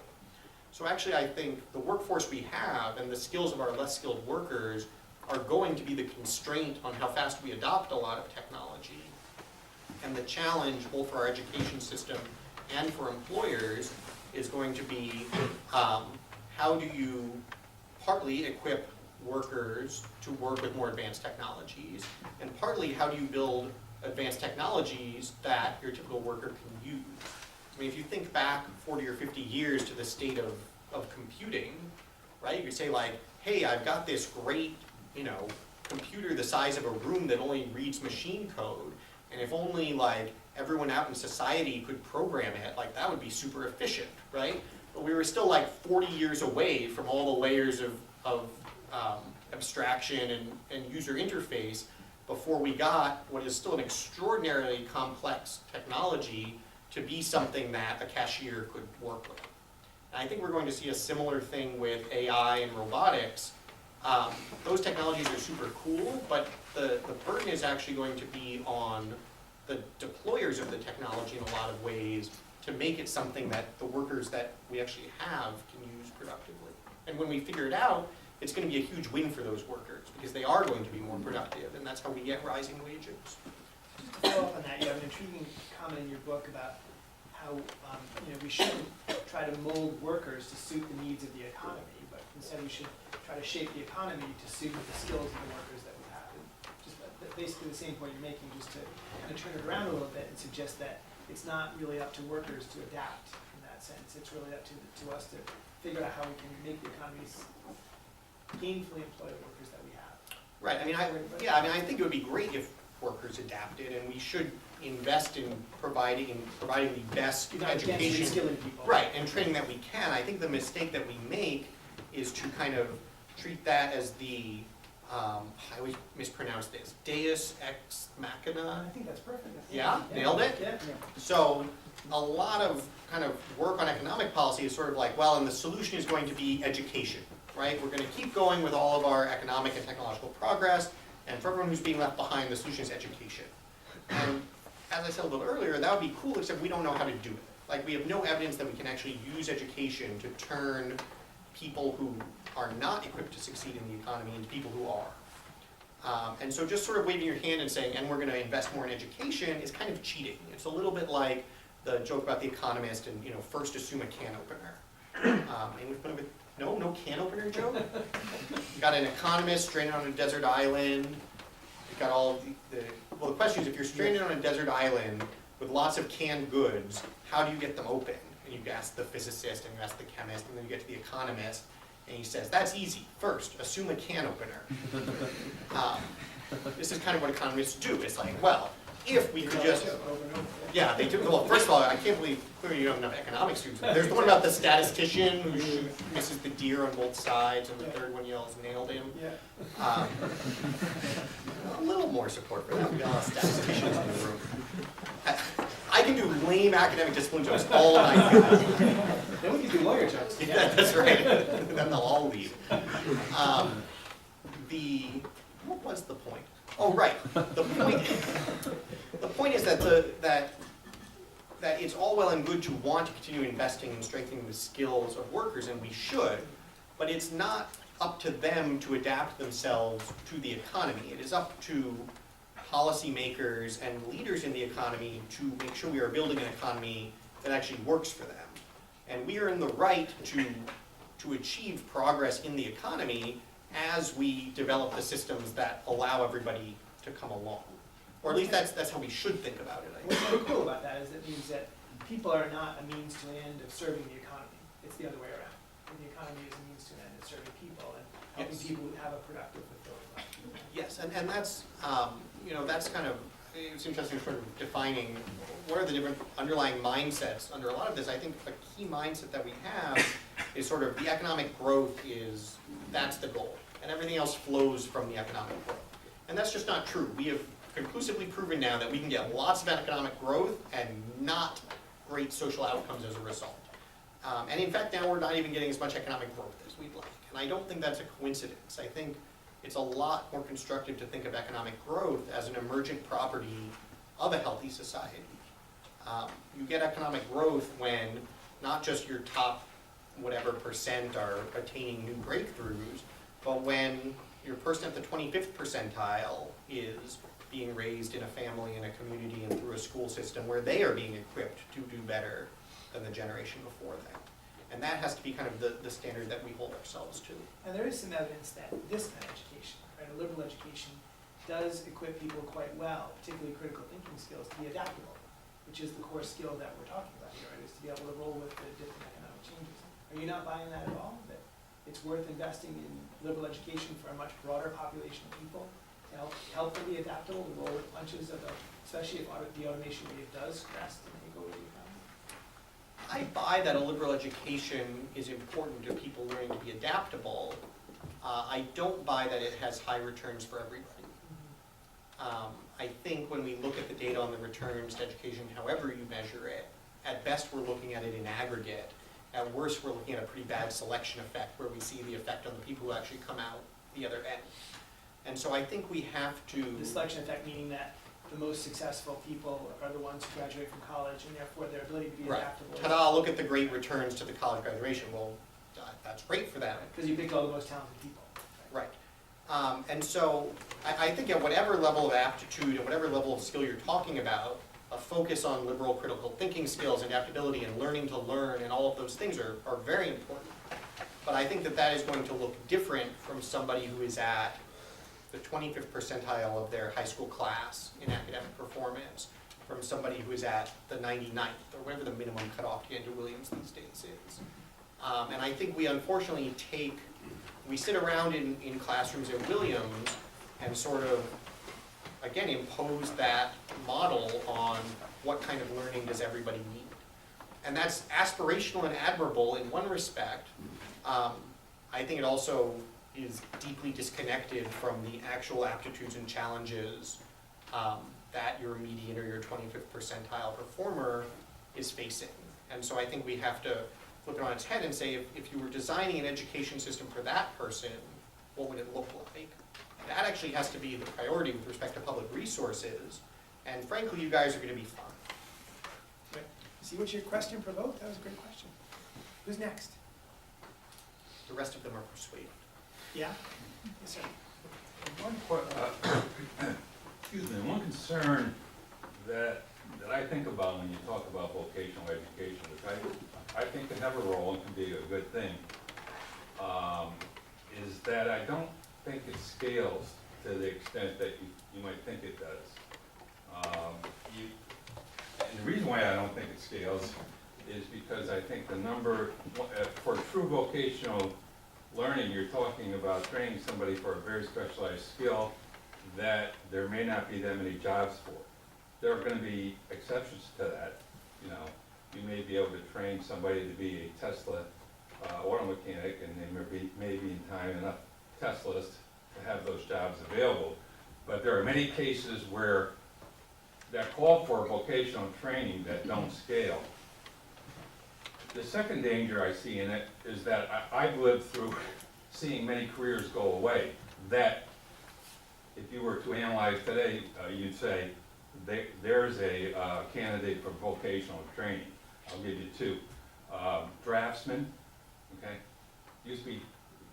So actually, I think the workforce we have and the skills of our less skilled workers are going to be the constraint on how fast we adopt a lot of technology. And the challenge, both for our education system and for employers, is going to be how do you partly equip workers to work with more advanced technologies, and partly how do you build advanced technologies that your typical worker can use. I mean, if you think back 40 or 50 years to the state of computing, right? You could say like, hey, I've got this great, computer the size of a room that only reads machine code, and if only like everyone out in society could program it, like that would be super efficient, right? But we were still like 40 years away from all the layers of abstraction and user interface before we got what is still an extraordinarily complex technology to be something that a cashier could work with. And I think we're going to see a similar thing with AI and robotics. Those technologies are super cool, but the burden is actually going to be on the deployers of the technology in a lot of ways to make it something that the workers that we actually have can use productively. And when we figure it out, it's going to be a huge win for those workers because they are going to be more productive, and that's how we get rising wages. Just to follow up on that, you have an intriguing comment in your book about how we shouldn't try to mold workers to suit the needs of the economy, but instead we should try to shape the economy to suit the skills of the workers that we have. And just basically the same point you're making, just to kind of turn it around a little bit and suggest that it's not really up to workers to adapt in that sense. It's really up to us to figure out how we can make the economies gainfully employ the workers that we have. Right. I think it would be great if workers adapted, and we should invest in providing the best education. Skilling people. Right, and training that we can. I think the mistake that we make is to kind of treat that as the, I always mispronounce this, deus ex machina. I think that's perfect. Yeah? Nailed it? Yeah. So a lot of kind of work on economic policy is sort of like, well, and the solution is going to be education, right? We're going to keep going with all of our economic and technological progress, and for everyone who's being left behind, the solution is education. And as I said a little earlier, that would be cool, except we don't know how to do it. Like, we have no evidence that we can actually use education to turn people who are not equipped to succeed in the economy into people who are. And so just sort of waving your hand and saying, and we're going to invest more in education, is kind of cheating. It's a little bit like the joke about the economist and, first assume a can opener. No can opener joke? You got an economist stranded on a desert island. You've got all the question is, if you're stranded on a desert island with lots of canned goods, how do you get them open? And you ask the physicist, and you ask the chemist, and then you get to the economist, and he says, that's easy. First, assume a can opener. This is kind of what economists do. It's like, well, if we could just... Yeah, they do. Well, first of all, I can't believe clearly you don't have enough economics students. There's the one about the statistician who misses the deer on both sides, and the third one yells, nailed him. Yeah. A little more support for that. We got a lot of statisticians in the room. I can do lame academic discipline jokes all night. Then we can do lawyer jokes. Yeah, that's right. Then they'll all leave. What was the point? Oh, right. The point is that it's all well and good to want to continue investing and strengthening the skills of workers, and we should, but it's not up to them to adapt themselves to the economy. It is up to policymakers and leaders in the economy to make sure we are building an economy that actually works for them. And we are in the right to achieve progress in the economy as we develop the systems that allow everybody to come along. Or at least that's how we should think about it, I What's think. so cool about that is it means that people are not a means to an end of serving the economy. It's the other way around. And the economy is a means to an end of serving people and helping Yes. people have a productive, fulfilling life. Yes, and that's, that's kind of, it's interesting sort of defining what are the different underlying mindsets under a lot of this. I think a key mindset that we have is sort of the economic growth that's the goal, and everything else flows from the economic growth. And that's just not true. We have conclusively proven now that we can get lots of economic growth and not great social outcomes as a result. And in fact, now we're not even getting as much economic growth as we'd like. And I don't think that's a coincidence. I think it's a lot more constructive to think of economic growth as an emergent property of a healthy society. You get economic growth when not just your top whatever percent are attaining new breakthroughs, but when your person at the 25th percentile is being raised in a family, in a community, and through a school system where they are being equipped to do better than the generation before them. And that has to be kind of the standard that we hold ourselves to. And there is some evidence that this kind of education, right, a liberal education, does equip people quite well, particularly critical thinking skills, to be adaptable, which is the core skill that we're talking about here, right, is to be able to roll with the different economic changes. Are you not buying that at all? That it's worth investing in liberal education for a much broader population of people to help them be adaptable, to roll with punches of especially if the automation wave does crest and take over the economy? I buy that a liberal education is important to people learning to be adaptable. I don't buy that it has high returns for everybody. I think when we look at the data on the returns to education, however you measure it, at best we're looking at it in aggregate. At worst, we're looking at a pretty bad selection effect where we see the effect on the people who actually come out the other end. And so I think we have to... The selection effect meaning that the most successful people are the ones who graduate from college, and therefore their ability to be Right. adaptable. Ta-da, look at the great returns to the college graduation. Well, that's great for them. Because you picked all the most talented people. Right. And so I think at whatever level of aptitude and whatever level of skill you're talking about, a focus on liberal critical thinking skills, adaptability, and learning to learn, and all of those things are very important. But I think that that is going to look different from somebody who is at the 25th percentile of their high school class in academic performance, from somebody who is at the 99th, or whatever the minimum cutoff to get into Williams these days is. And I think we unfortunately we sit around in classrooms at Williams and sort of, again, impose that model on what kind of learning does everybody need. And that's aspirational and admirable in one respect. I think it also is deeply disconnected from the actual aptitudes and challenges that your median or your 25th percentile performer is facing. And so I think we have to flip it on its head and say, if you were designing an education system for that person, what would it look like? That actually has to be the priority with respect to public resources, and frankly, you guys are going to be fine. Okay. See what your question provoked? That was a great question. Who's next? The rest of them are persuaded. Yeah? Yes, sir. One concern that I think about when you talk about vocational education, which I think can have a role and can be a good thing, is that I don't think it scales to the extent that you might think it does. And the reason why I don't think it scales is because I think the number, for true vocational learning, you're talking about training somebody for a very specialized skill that there may not be that many jobs for. There are going to be exceptions to that. You know, you may be able to train somebody to be a Tesla auto mechanic, and there may be in time enough Teslas to have those jobs available. But there are many cases where that call for vocational training that don't scale. The second danger I see in it is that I've lived through seeing many careers go away, that if you were to analyze today, you'd say, there's a candidate for vocational training. I'll give you two. Draftsman, okay? Used to be,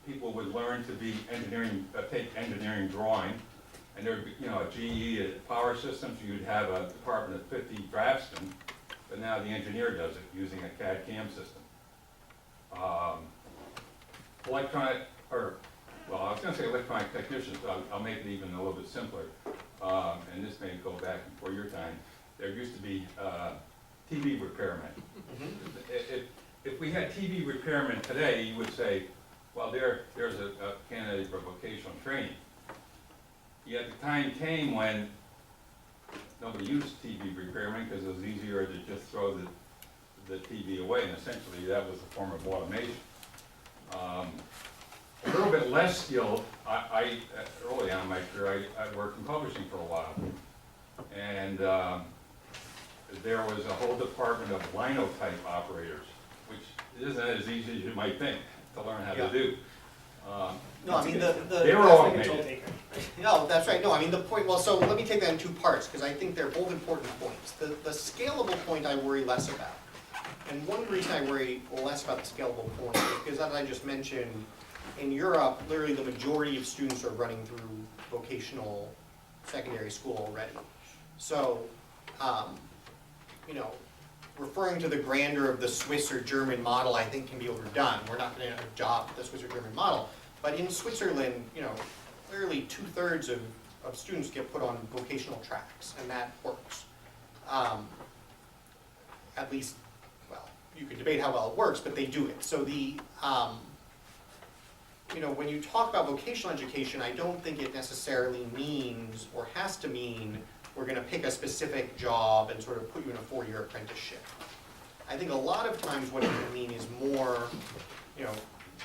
people would learn to be engineering, take engineering drawing, and there'd be, you know, a GE at Power Systems, you'd have a department of 50 draftsmen, but now the engineer does it using a CAD/CAM system. Electronic, well, I was going to say electronic technicians, but I'll make it even a little bit simpler. And this may go back before your time. There used to be TV repairmen. If we had TV repairmen today, you would say, well, there's a candidate for vocational training. Yet the time came when nobody used TV repairmen because it was easier to just throw the TV away, and essentially that was a form of automation. A little bit less skilled, early on in my career, I worked in publishing for a while. And there was a whole department of linotype operators, which isn't as easy as you might think to learn how to do. No, I mean, They were automated. No, that's right. No, I mean, the point, well, so let me take that in two parts, because I think they're both important points. The scalable point I worry less about. And one reason I worry less about the scalable point is because, as I just mentioned, in Europe, literally the majority of students are running through vocational secondary school already. So, you know, referring to the grandeur of the Swiss or German model, I think can be overdone. We're not going to adopt the Swiss or German model. But in Switzerland, you know, clearly 2/3 of of students get put on vocational tracks, and that works. At least, well, you could debate how well it works, but they do it. So the, when you talk about vocational education, I don't think it necessarily means, or has to mean, we're gonna pick a specific job and sort of put you in a 4-year apprenticeship. I think a lot of times what it can mean is more,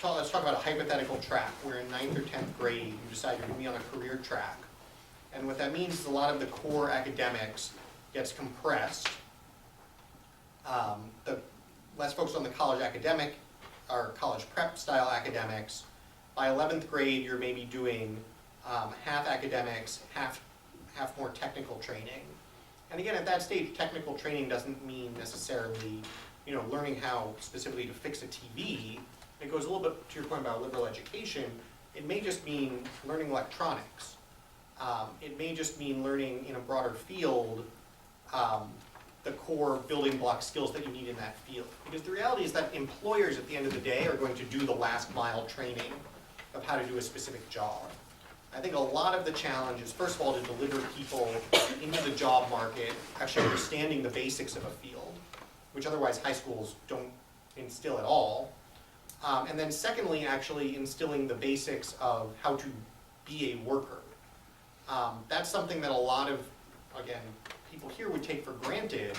let's talk about a hypothetical track where in 9th or 10th grade you decide you're going to be on a career track. And what that means is a lot of the core academics gets compressed. The less focused on the college academic or college prep style academics. By 11th grade you're maybe doing half academics, half more technical training. And again, at that stage, technical training doesn't mean necessarily, learning how specifically to fix a TV. It goes a little bit to your point about liberal education. It may just mean learning electronics. It may just mean learning in a broader field the core building block skills that you need in that field. Because the reality is that employers at the end of the day are going to do the last mile training of how to do a specific job. I think a lot of the challenge is, first of all, to deliver people into the job market, actually understanding the basics of a field, which otherwise high schools don't instill at all. And then secondly, actually instilling the basics of how to be a worker. That's something that a lot of, again, people here would take for granted,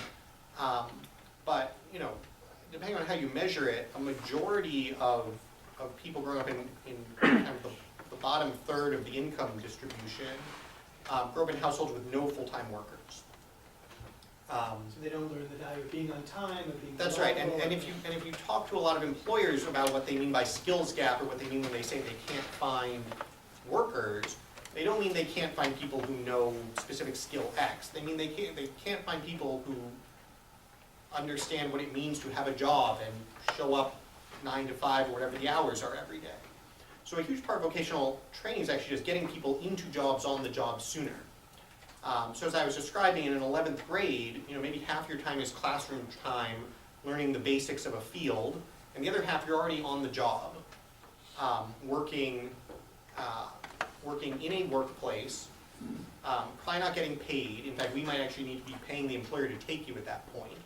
but depending on how you measure it, a majority of people growing up in kind of the bottom third of the income distribution grow up in households with no full-time workers. So they don't learn the value of being on time, of being That's right, reliable, and if you talk to a lot of employers about what they mean by skills gap or what they mean when they say they can't find workers, they don't mean they can't find people who know specific skill X. They mean they can't find people who understand what it means to have a job and show up 9 to 5 or whatever the hours are every day. So a huge part of vocational training is actually just getting people into jobs on the job sooner. So as I was describing, in an 11th grade, maybe half your time is classroom time, learning the basics of a field, and the other half you're already on the job, working in a workplace, probably not getting paid. In fact, we might actually need to be paying the employer to take you at that point,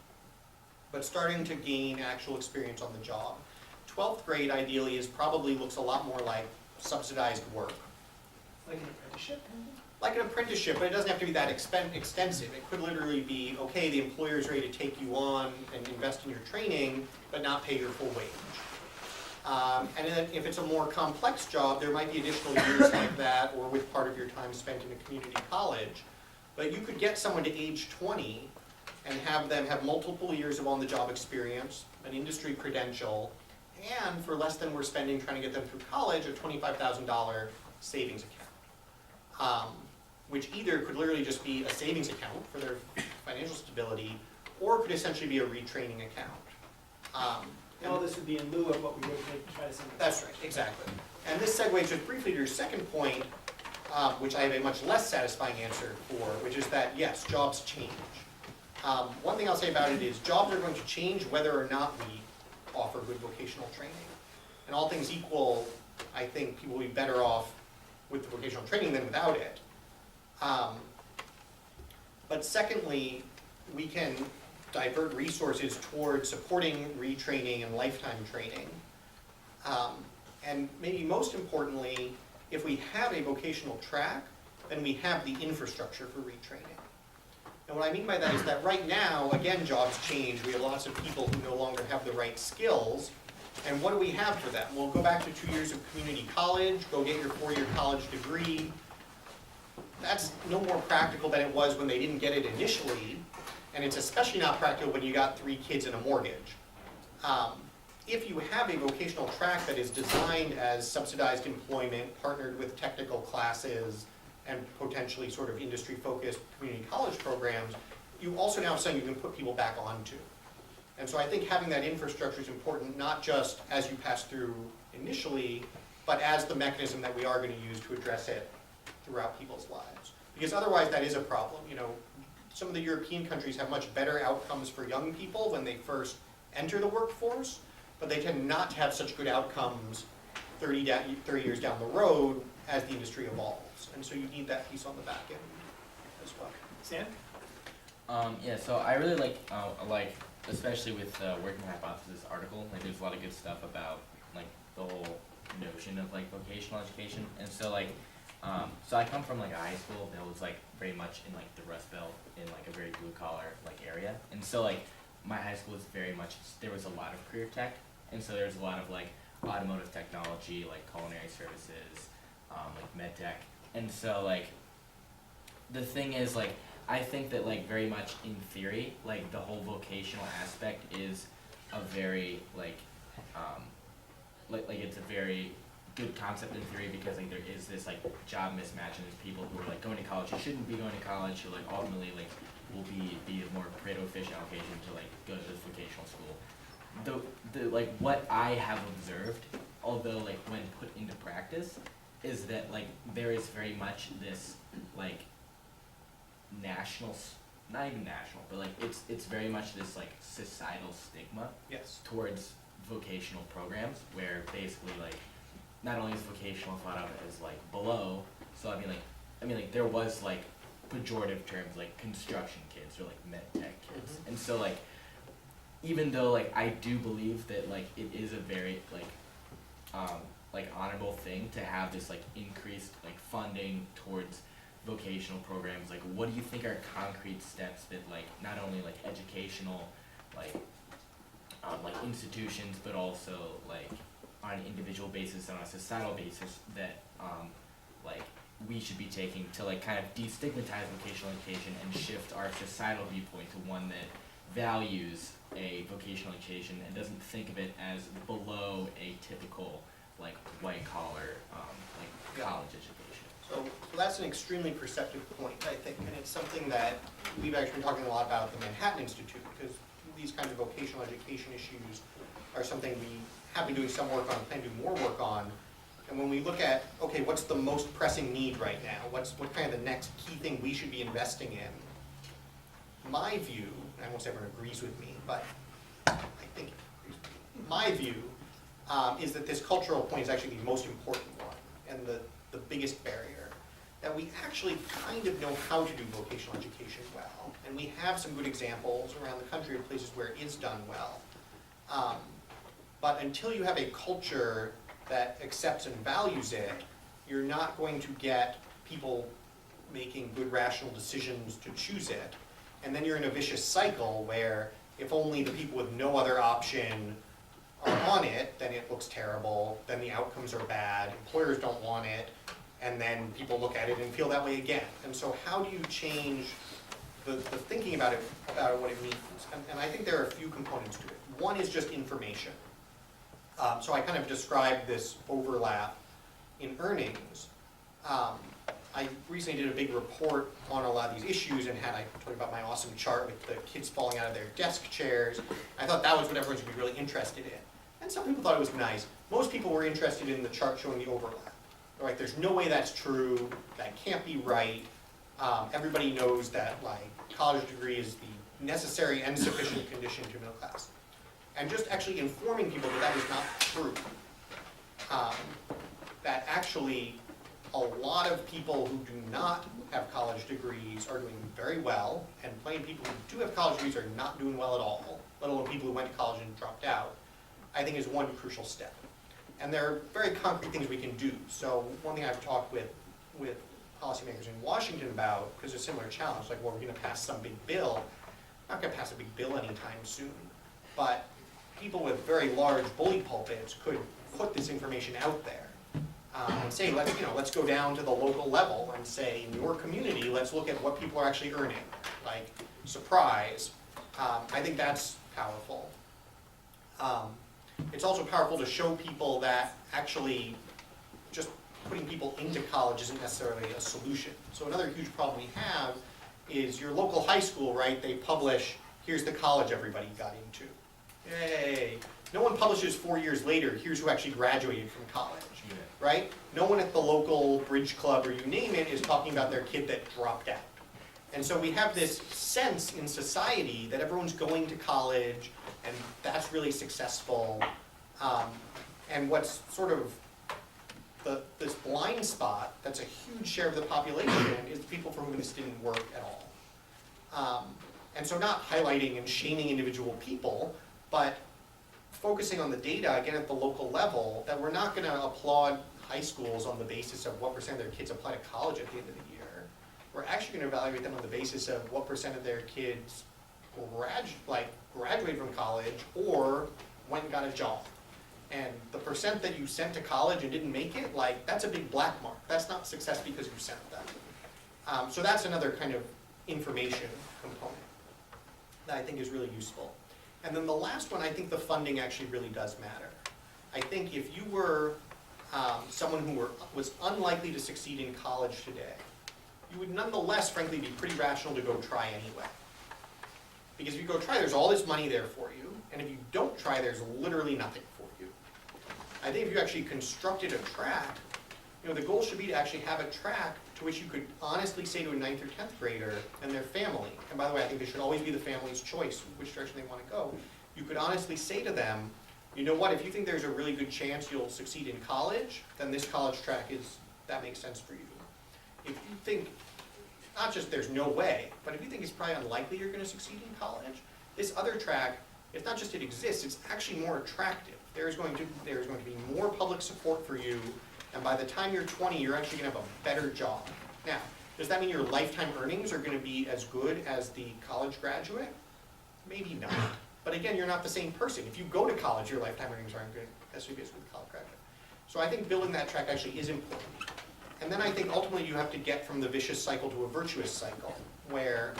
but starting to gain actual experience on the job. 12th grade, ideally, probably looks a lot more like subsidized work. like an apprenticeship kind of thing? Like an apprenticeship, but it doesn't have to be that extensive. It could literally be, okay, the employer's ready to take you on and invest in your training, but not pay your full wage. And then if it's a more complex job, there might be additional years like that, or with part of your time spent in a community college. But you could get someone to age 20 and have them have multiple years of on-the-job experience, an industry credential, and for less than we're spending trying to get them through college, a $25,000 savings account. Which either could literally just be a savings account for their financial stability, or could essentially be a retraining account. And all this would be in lieu of what we would try to send. That's right, exactly. And this segues just briefly to your second point, which I have a much less satisfying answer for, which is that, yes, jobs change. One thing I'll say about it is jobs are going to change whether or not we offer good vocational training. And all things equal, I think people will be better off with the vocational training than without it. But secondly, we can divert resources towards supporting retraining and lifetime training. And maybe most importantly, if we have a vocational track, then we have the infrastructure for retraining. And what I mean by that is that right now, again, jobs change. We have lots of people who no longer have the right skills. And what do we have for them? We'll go back to 2 years of community college, go get your 4-year college degree. That's no more practical than it was when they didn't get it initially, and it's especially not practical when you got 3 kids and a mortgage. If you have a vocational track that is designed as subsidized employment, partnered with technical classes, and potentially sort of industry-focused community college programs, you also now have something you can put people back onto. And so I think having that infrastructure is important, not just as you pass through initially, but as the mechanism that we are going to use to address it throughout people's lives. Because otherwise that is a problem. Some of the European countries have much better outcomes for young people when they first enter the workforce, but they tend not to have such good outcomes 30 years down the road as the industry evolves. skills, and so you need that piece on the back end as well. Sam? Yeah, so I really like, especially with the working hypothesis article, like there's a lot of good stuff about like the whole notion of like vocational education, and so like, so I come from like a high school that was like very much in like the Rust Belt, in like a very blue collar like area, and so like my high school was very much, there was a lot of career tech, and so there's a lot of like automotive technology, like culinary services, like med tech, and so like the thing is like, I think that like very much in theory, like the whole vocational aspect is a very like it's a very good concept in theory, because like there is this like job mismatch, and there's people who are like going to college who shouldn't be going to college, who like ultimately like will be a more Pareto efficient allocation to like go to this vocational school. The like what I have observed, although like when put into practice, is that like there is very much this like not even national, but like it's very much this like societal stigma Yes. towards vocational programs, where basically like not only is vocational thought of as like below, so I mean like there was like pejorative terms like construction kids or like med tech kids, and so like even though like I do believe that like it is a very like honorable thing to have this like increased like funding towards vocational programs, like what do you think are concrete steps that like not only like educational like institutions, but also like on an individual basis and on a societal basis that like we should be taking to like kind of destigmatize vocational education and shift our societal viewpoint to one that values a vocational education and doesn't think of it as below a typical like white collar like college education. So that's an extremely perceptive point, I think, and it's something that we've actually been talking a lot about at the Manhattan Institute, because these kinds of vocational education issues are something we have been doing some work on, plan to do more work on. And when we look at, okay, what's the most pressing need right now? What kind of the next key thing we should be investing in? My view, and I won't say everyone agrees with me, but I think my view is that this cultural point is actually the most important one, and the biggest barrier, that we actually kind of know how to do vocational education well. And we have some good examples around the country of places where it is done well. But until you have a culture that accepts and values it, you're not going to get people making good rational decisions to choose it. And then you're in a vicious cycle where if only the people with no other option are on it, then it looks terrible, then the outcomes are bad, employers don't want it, and then people look at it and feel that way again. And so how do you change the thinking about it, about what it means? And I think there are a few components to it. One is just information. So I kind of described this overlap in earnings. I recently did a big report on a lot of these issues, and I told you about my awesome chart with the kids falling out of their desk chairs. I thought that was what everyone should be really interested in. And some people thought it was nice. Most people were interested in the chart showing the overlap. Right? There's no way that's true. That can't be right. Everybody knows that like college degree is the necessary and sufficient condition to middle class. And just actually informing people that that is not true. That actually a lot of people who do not have college degrees are doing very well, and plenty of people who do have college degrees are not doing well at all, let alone people who went to college and dropped out, I think is one crucial step. And there are very concrete things we can do. So one thing I've talked with policymakers in Washington about, because it's a similar challenge, like, well, we're going to pass some big bill. Not going to pass a big bill anytime soon, but people with very large bully pulpits could put this information out there and say, let's go down to the local level and say, in your community, let's look at what people are actually earning. Like, surprise. I think that's powerful. It's also powerful to show people that actually just putting people into college isn't necessarily a solution. So another huge problem we have is your local high school, right? They publish, here's the college everybody got into. Yay. No one publishes 4 years later, here's who actually graduated from college, right? No one at the local bridge club or you name it is talking about their kid that dropped out. And so we have this sense in society that everyone's going to college and that's really successful. And what's sort of this blind spot that's a huge share of the population is the people for whom this didn't work at all. And so not highlighting and shaming individual people, but focusing on the data, again, at the local level, that we're not gonna applaud high schools on the basis of what % of their kids apply to college at the end of the year. We're actually gonna evaluate them on the basis of what % of their kids graduated from college or went and got a job. And the % that you sent to college and didn't make it, like, that's a big black mark. That's not success because you sent them. So that's another kind of information component that I think is really useful. And then the last one, I think the funding actually really does matter. I think if you were someone who was unlikely to succeed in college today, you would nonetheless, frankly, be pretty rational to go try anyway. Because if you go try, there's all this money there for you, and if you don't try, there's literally nothing for you. I think if you actually constructed a track, the goal should be to actually have a track to which you could honestly say to a 9th or 10th grader and their family, and by the way, I think it should always be the family's choice which direction they want to go. You could honestly say to them, you know what, if you think there's a really good chance you'll succeed in college, then this college track that makes sense for you. If you think, not just there's no way, but if you think it's probably unlikely you're going to succeed in college, this other track, it's not just it exists, it's actually more attractive. There's going to be more public support for you, and by the time you're 20, you're actually going to have a better job. Now, does that mean your lifetime earnings are going to be as good as the college graduate? Maybe not. But again, you're not the same person. If you go to college, your lifetime earnings aren't good as good as with the college graduate. So I think building that track actually is important. And then I think ultimately you have to get from the vicious cycle to a virtuous cycle, where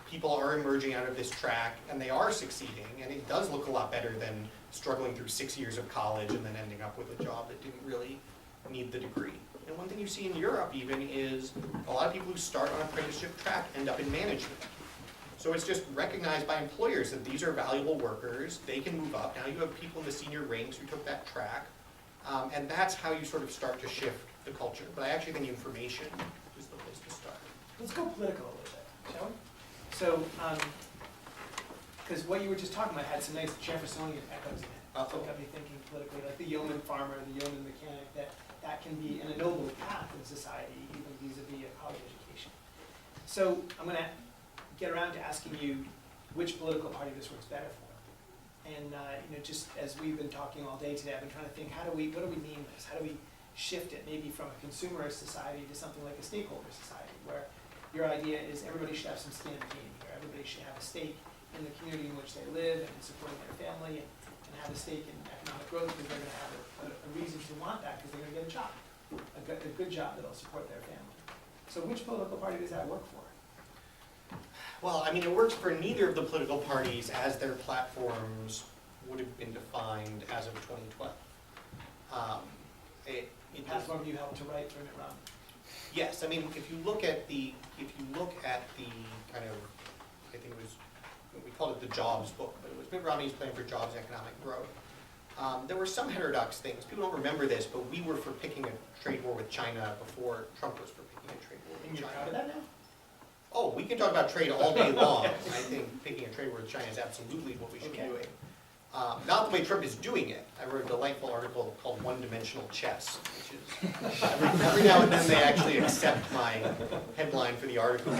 people are emerging out of this track and they are succeeding, and it does look a lot better than struggling through 6 years of college and then ending up with a job that didn't really need the degree. And one thing you see in Europe even is a lot of people who start on an apprenticeship track end up in management. So it's just recognized by employers that these are valuable workers, they can move up. Now you have people in the senior ranks who took that track, and that's how you sort of start to shift the culture. But I actually think information is the place to start. Let's go political a little bit, shall we? So, because what you were just talking about had some nice Jeffersonian echoes in it. So it got me thinking politically, like the yeoman farmer, the yeoman mechanic, that can be an ennobled path in society, even vis-a-vis a college education. So I'm going to get around to asking you which political party this works better for. And just as we've been talking all day today, I've been trying to think, what do we mean by this? How do we shift it maybe from a consumerist society to something like a stakeholder society, where your idea is everybody should have some skin in the game here. Everybody should have a stake in the community in which they live and in supporting their family, and have a stake in economic growth because they're going to have a reason to want that because they're going to get a job, a good job that'll support their family. So which political party does that work for? Well, I mean, it works for neither of the political parties as their platforms would have been defined as of 2012. Platform you helped to write for Mitt Romney. Yes, I mean, if you look at the kind of, I think it was, we called it the jobs book, but it was Mitt Romney's plan for jobs and economic growth. There were some heterodox things. People don't remember this, but we were for picking a trade war with China before Trump was for picking a trade war with And you're China. proud of that now? Oh, we can talk about trade all day long. I think picking a trade war with China is absolutely what we should be doing. Not the way Trump is doing it. I wrote a delightful article called One-Dimensional Chess, which is, every now and then they actually accept my headline for the article.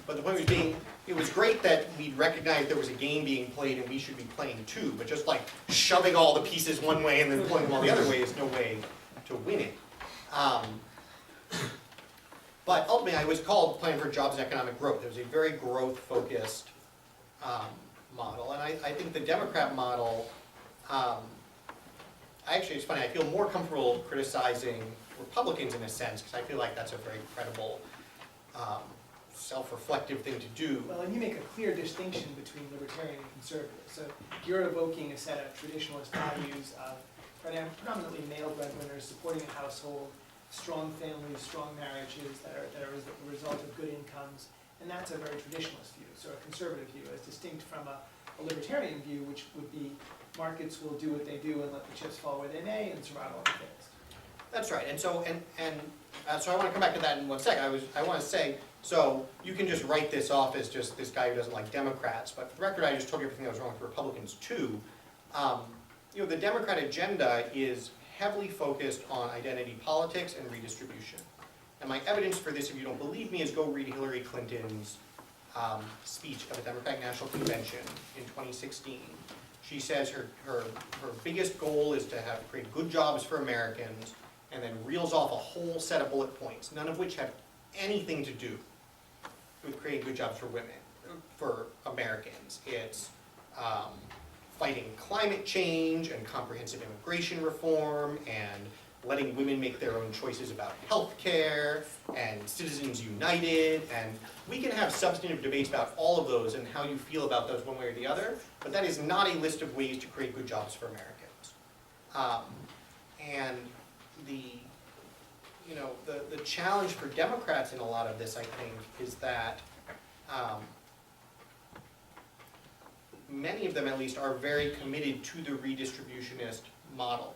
But the point was being, it was great that we recognized there was a game being played and we should be playing too, but just like shoving all the pieces one way and then pulling them all the other way is no way to win it. But ultimately, I was called Plan for Jobs and Economic Growth. It was a very growth-focused model, and I think the Democrat model, actually it's funny, I feel more comfortable criticizing Republicans in a sense, because I feel like that's a very credible, self-reflective thing to do. Well, and you make a clear distinction between libertarian and conservative. So you're evoking a set of traditionalist values of predominantly male breadwinners, supporting a household, strong families, strong marriages that are the result of good incomes, and that's a very traditionalist view, so a conservative view, as distinct from a libertarian view, which would be markets will do what they do and let the chips fall where they may and survival of the fittest. That's right, and so so I want to come back to that in 1 second. I want to say, so you can just write this off as just this guy who doesn't like Democrats, but for the record, I just told you everything that was wrong with Republicans too. The Democrat agenda is heavily focused on identity politics and redistribution. And my evidence for this, if you don't believe me, is go read Hillary Clinton's speech at the Democratic National Convention in 2016. She says her biggest goal is to create good jobs for Americans, and then reels off a whole set of bullet points, none of which have anything to do with creating good jobs for women, for Americans. It's fighting climate change and comprehensive immigration reform and letting women make their own choices about health care and Citizens United, and we can have substantive debates about all of those and how you feel about those one way or the other, but that is not a list of ways to create good jobs for Americans. And the challenge for Democrats in a lot of this, I think, is that many of them at least are very committed to the redistributionist model.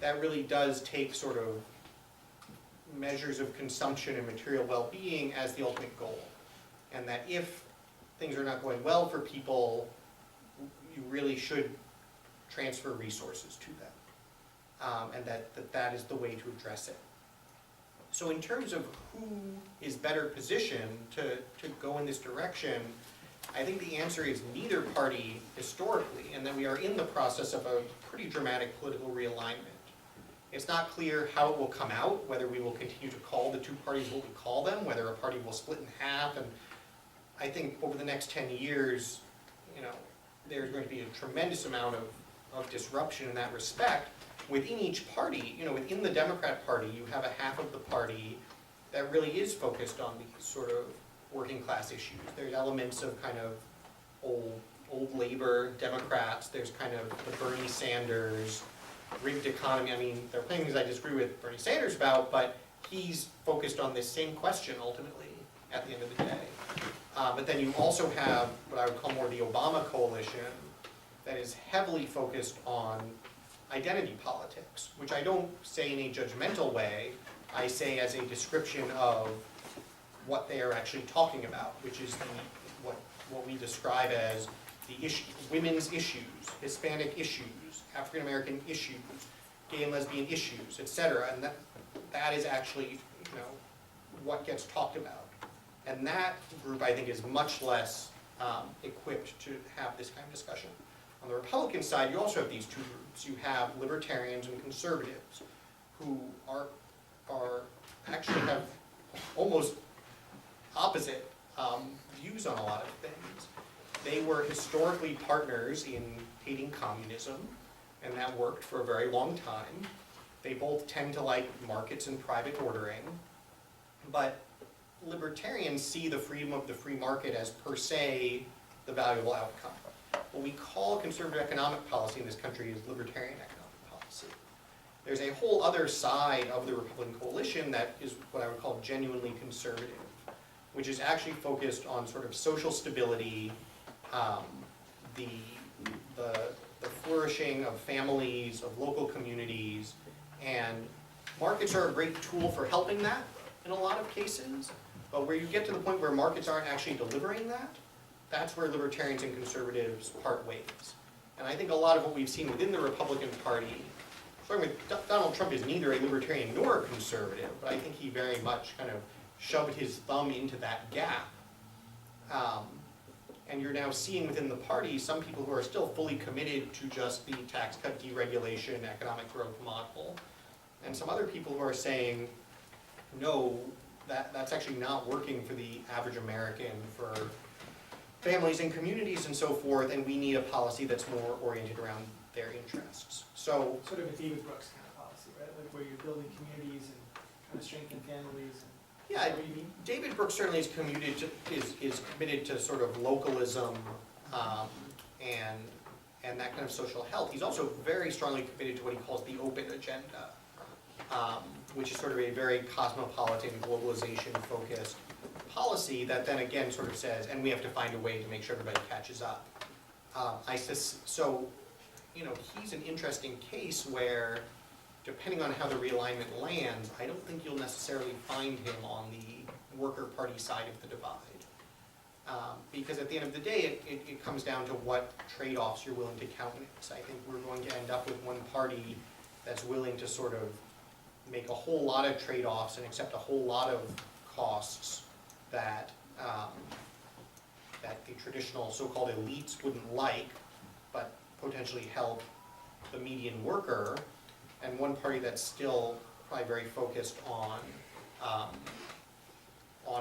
That really does take sort of measures of consumption and material well-being as the ultimate goal. And that if things are not going well for people, you really should transfer resources to them. And that is the way to address it. So in terms of who is better positioned to go in this direction, I think the answer is neither party historically, and that we are in the process of a pretty dramatic political realignment. It's not clear how it will come out, whether we will continue to call the two parties what we call them, whether a party will split in half, and I think over the next 10 years, there's going to be a tremendous amount of disruption in that respect. Within each party, within the Democrat Party, you have a half of the party that really is focused on these sort of working class issues. There's elements of kind of old labor Democrats. There's kind of the Bernie Sanders, rigged economy. I mean, there are plenty of things I disagree with Bernie Sanders about, but he's focused on this same question ultimately at the end of the day. But then you also have what I would call more the Obama coalition that is heavily focused on identity politics, which I don't say in a judgmental way. I say as a description of what they are actually talking about, which is what we describe as the women's issues, Hispanic issues, African American issues, gay and lesbian issues, etc. And that is actually what gets talked about. And that group, I think, is much less equipped to have this kind of discussion. On the Republican side, you also have these two groups. You have libertarians and conservatives who are actually have almost opposite views on a lot of things. They were historically partners in hating communism, and that worked for a very long time. They both tend to like markets and private ordering, but libertarians see the freedom of the free market as per se the valuable outcome. What we call conservative economic policy in this country is libertarian economic policy. There's a whole other side of the Republican coalition that is what I would call genuinely conservative, which is actually focused on sort of social stability, the flourishing of families, of local communities, and markets are a great tool for helping that in a lot of cases, but where you get to the point where markets aren't actually delivering that, that's where libertarians and conservatives part ways. And I think a lot of what we've seen within the Republican Party, starting with Donald Trump is neither a libertarian nor a conservative, but I think he very much kind of shoved his thumb into that gap. And you're now seeing within the party some people who are still fully committed to just the tax cut deregulation economic growth model, and some other people who are saying, no, that's actually not working for the average American, for families and communities and so forth, and we need a policy that's more oriented around their interests. So Sort of a David Brooks kind of policy, right? Like where you're building communities and trying to strengthen families. yeah, Is that what you mean? David Brooks certainly is committed to sort of localism and that kind of social health. He's also very strongly committed to what he calls the open agenda, which is sort of a very cosmopolitan, globalization-focused policy that then again sort of says, and we have to find a way to make sure everybody catches up. So, he's an interesting case where, depending on how the realignment lands, I don't think you'll necessarily find him on the worker party side of the divide. Because at the end of the day, it comes down to what trade-offs you're willing to countenance. I think we're going to end up with one party that's willing to sort of make a whole lot of trade-offs and accept a whole lot of costs that, that the traditional so-called elites wouldn't like, but potentially help the median worker, and one party that's still probably very focused on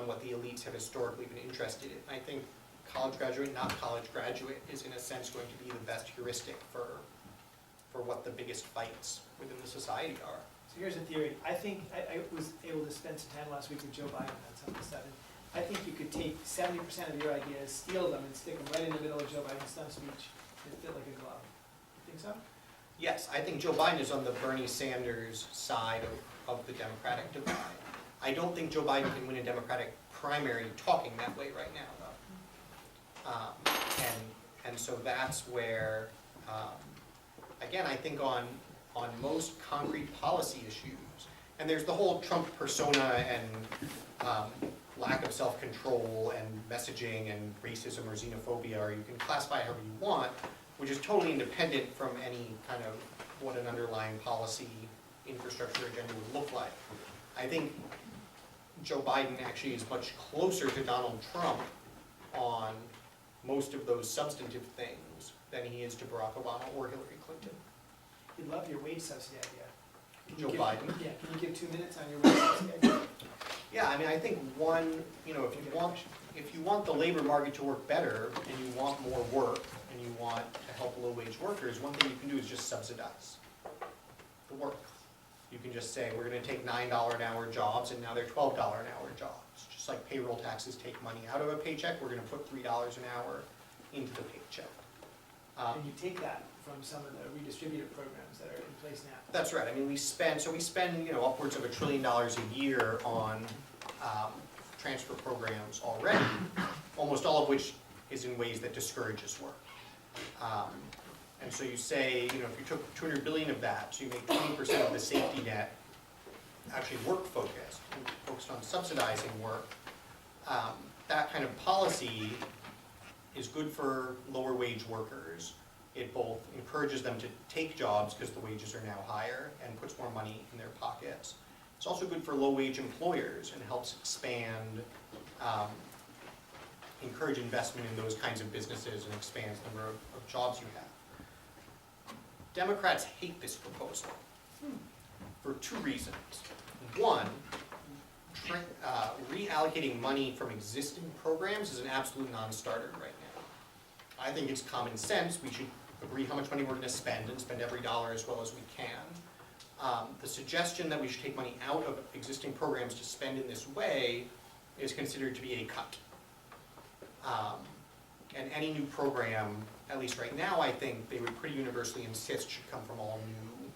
what the elites have historically been interested in. I think college graduate, not college graduate, is in a sense going to be the best heuristic for what the biggest fights within the society are. So here's a theory. I think, I was able to spend some time last week with Joe Biden on some of the stuff. I think you could take 70% of your ideas, steal them, and stick them right in the middle of Joe Biden's stump speech. It fit like a glove. You think so? Yes, I think Joe Biden is on the Bernie Sanders side of the Democratic divide. I don't think Joe Biden can win a Democratic primary talking that way right now, though. And so that's where, again, I think on most concrete policy issues, and there's the whole Trump persona and lack of self-control and messaging and racism or xenophobia, or you can classify however you want, which is totally independent from any kind of what an underlying policy infrastructure agenda would look like. I think Joe Biden actually is much closer to Donald Trump on most of those substantive things than he is to Barack Obama or Hillary Clinton. He'd love your wage subsidy idea. Can you Joe give- Biden? Yeah, can you give 2 minutes on your wage subsidy idea? Yeah, I mean, I think one, you know, if you want the labor market to work better and you want more work and you want to help low-wage workers, one thing you can do is just subsidize the work. You can just say, we're gonna take $9 an hour jobs and now they're $12 an hour jobs. Just like payroll taxes take money out of a paycheck, we're gonna put $3 an hour into the paycheck. And you take that from some of the redistributive programs that are in place now. That's right. I mean, we spend, you know, upwards of $1 trillion a year on transfer programs already, almost all of which is in ways that discourages work. And so you say, you know, if you took 200 billion of that, so you make 20% of the safety net actually work focused, focused on subsidizing work, that kind of policy is good for lower wage workers. It both encourages them to take jobs because the wages are now higher and puts more money in their pockets. It's also good for low-wage employers and helps expand, encourage investment in those kinds of businesses and expands the number of jobs you have. Democrats hate this proposal for 2 reasons. One, reallocating money from existing programs is an absolute non-starter right now. I think it's common sense. We should agree how much money we're going to spend and spend every dollar as well as we can. The suggestion that we should take money out of existing programs to spend in this way is considered to be a cut. And any new program, at least right now, I think they would pretty universally insist should come from all new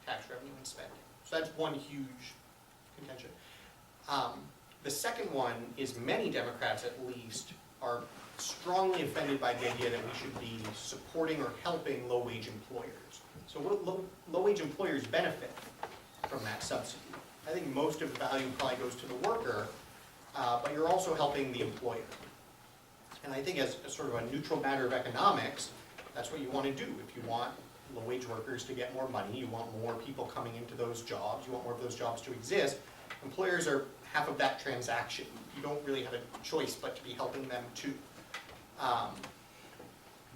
tax revenue and spending. So that's one huge contention. The second one is many Democrats, at least, are strongly offended by the idea that we should be supporting or helping low-wage employers. So what low-wage employers benefit from that subsidy? I think most of the value probably goes to the worker, but you're also helping the employer. And I think as sort of a neutral matter of economics, that's what you want to do. If you want low-wage workers to get more money, you want more people coming into those jobs, you want more of those jobs to exist, employers are half of that transaction. You don't really have a choice but to be helping them too.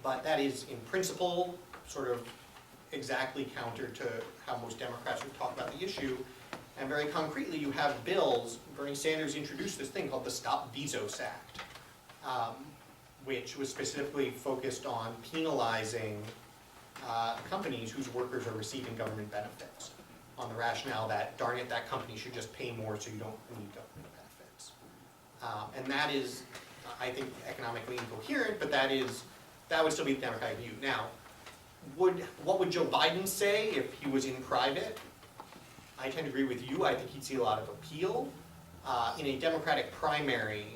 But that is, in principle, sort of exactly counter to how most Democrats would talk about the issue. And very concretely, you have bills. Bernie Sanders introduced this thing called the Stop Bezos Act, which was specifically focused on penalizing companies whose workers are receiving government benefits, on the rationale that, darn it, that company should just pay more so you don't need government benefits. And that is, I think, economically incoherent, but that would still be the Democratic view. Now, what would Joe Biden say if he was in private? I tend to agree with you. I think he'd see a lot of appeal. In a Democratic primary,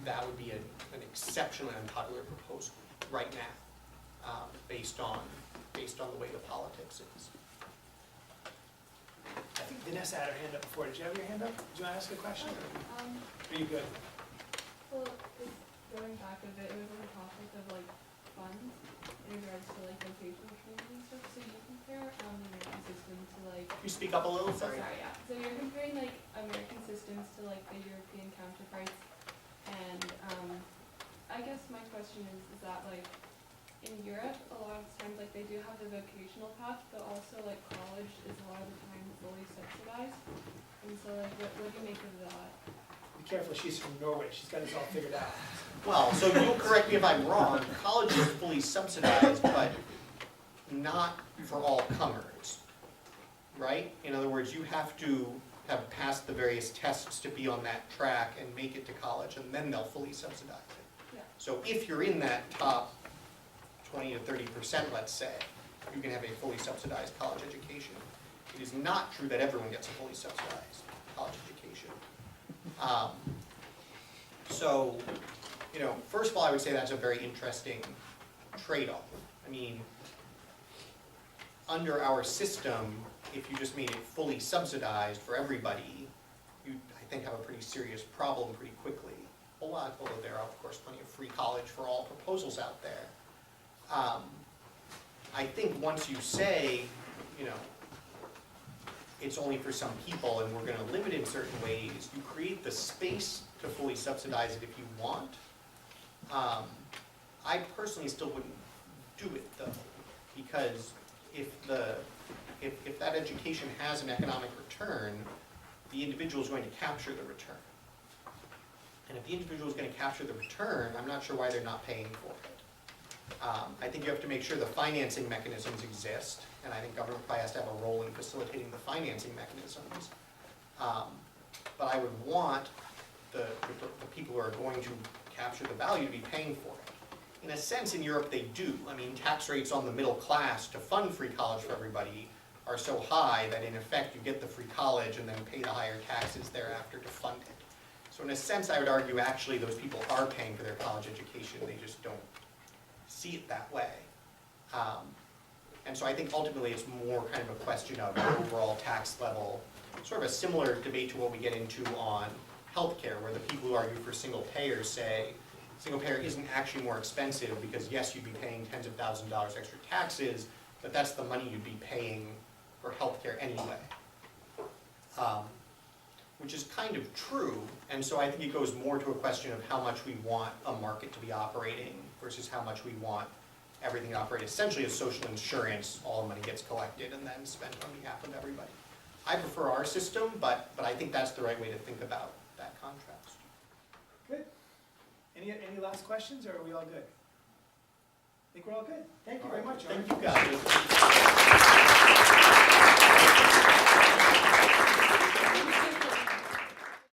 that would be an exceptionally unpopular proposal right now, based on the way the politics is. I think Vanessa had her hand up before. Did you have your hand up? Did you want to ask a question? Or are you good? Well, going back a bit, it was on the topic of like funds in regards to like vocational training and stuff. So you compare American systems to like. Can you speak up a little? Sorry. Sorry, yeah. So you're comparing like American systems to like the European counterparts, and I guess my question is that like in Europe a lot of times like they do have the vocational path, but also like college is a lot of the time fully subsidized, and so like what do you make of that? Be careful, she's from Norway, she's got this all figured out. Well, so you'll correct me if I'm wrong, college is fully subsidized, but not for all comers, right? In other words, you have to have passed the various tests to be on that track and make it to college, and then they'll fully subsidize it. Yeah. So if you're in that top 20 to 30%, let's say, you can have a fully subsidized college education. It is not true that everyone gets a fully subsidized college education. So, you know, first of all, I would say that's a very interesting trade-off. I mean, under our system, if you just made it fully subsidized for everybody, you, I think, have a pretty serious problem pretty quickly. A lot, although there are, of course, plenty of free college for all proposals out there. I think once you say, you know, it's only for some people and we're going to limit it in certain ways, you create the space to fully subsidize it if you want. I personally still wouldn't do it though, because if that education has an economic return, the individual is going to capture the return. And if the individual is going to capture the return, I'm not sure why they're not paying for it. I think you have to make sure the financing mechanisms exist, and I think government probably has to have a role in facilitating the financing mechanisms. But I would want the people who are going to capture the value to be paying for it. In a sense, in Europe, they do. I mean, tax rates on the middle class to fund free college for everybody are so high that in effect you get the free college and then pay the higher taxes thereafter to fund it. So in a sense, I would argue actually those people are paying for their college education, they just don't see it that way. And so I think ultimately it's more kind of a question of overall tax level, sort of a similar debate to what we get into on healthcare, where the people who argue for single payer say, single payer isn't actually more expensive because yes, you'd be paying tens of thousands of dollars extra taxes, but that's the money you'd be paying for healthcare anyway. Which is kind of true, and so I think it goes more to a question of how much we want a market to be operating versus how much we want everything to operate essentially as social insurance. All the money gets collected and then spent on behalf of everybody. I prefer our system, but I think that's the right way to think about that contrast. Good. Any last questions, or are we all good? I think we're all good. Thank you very much, Oren. Thank you guys.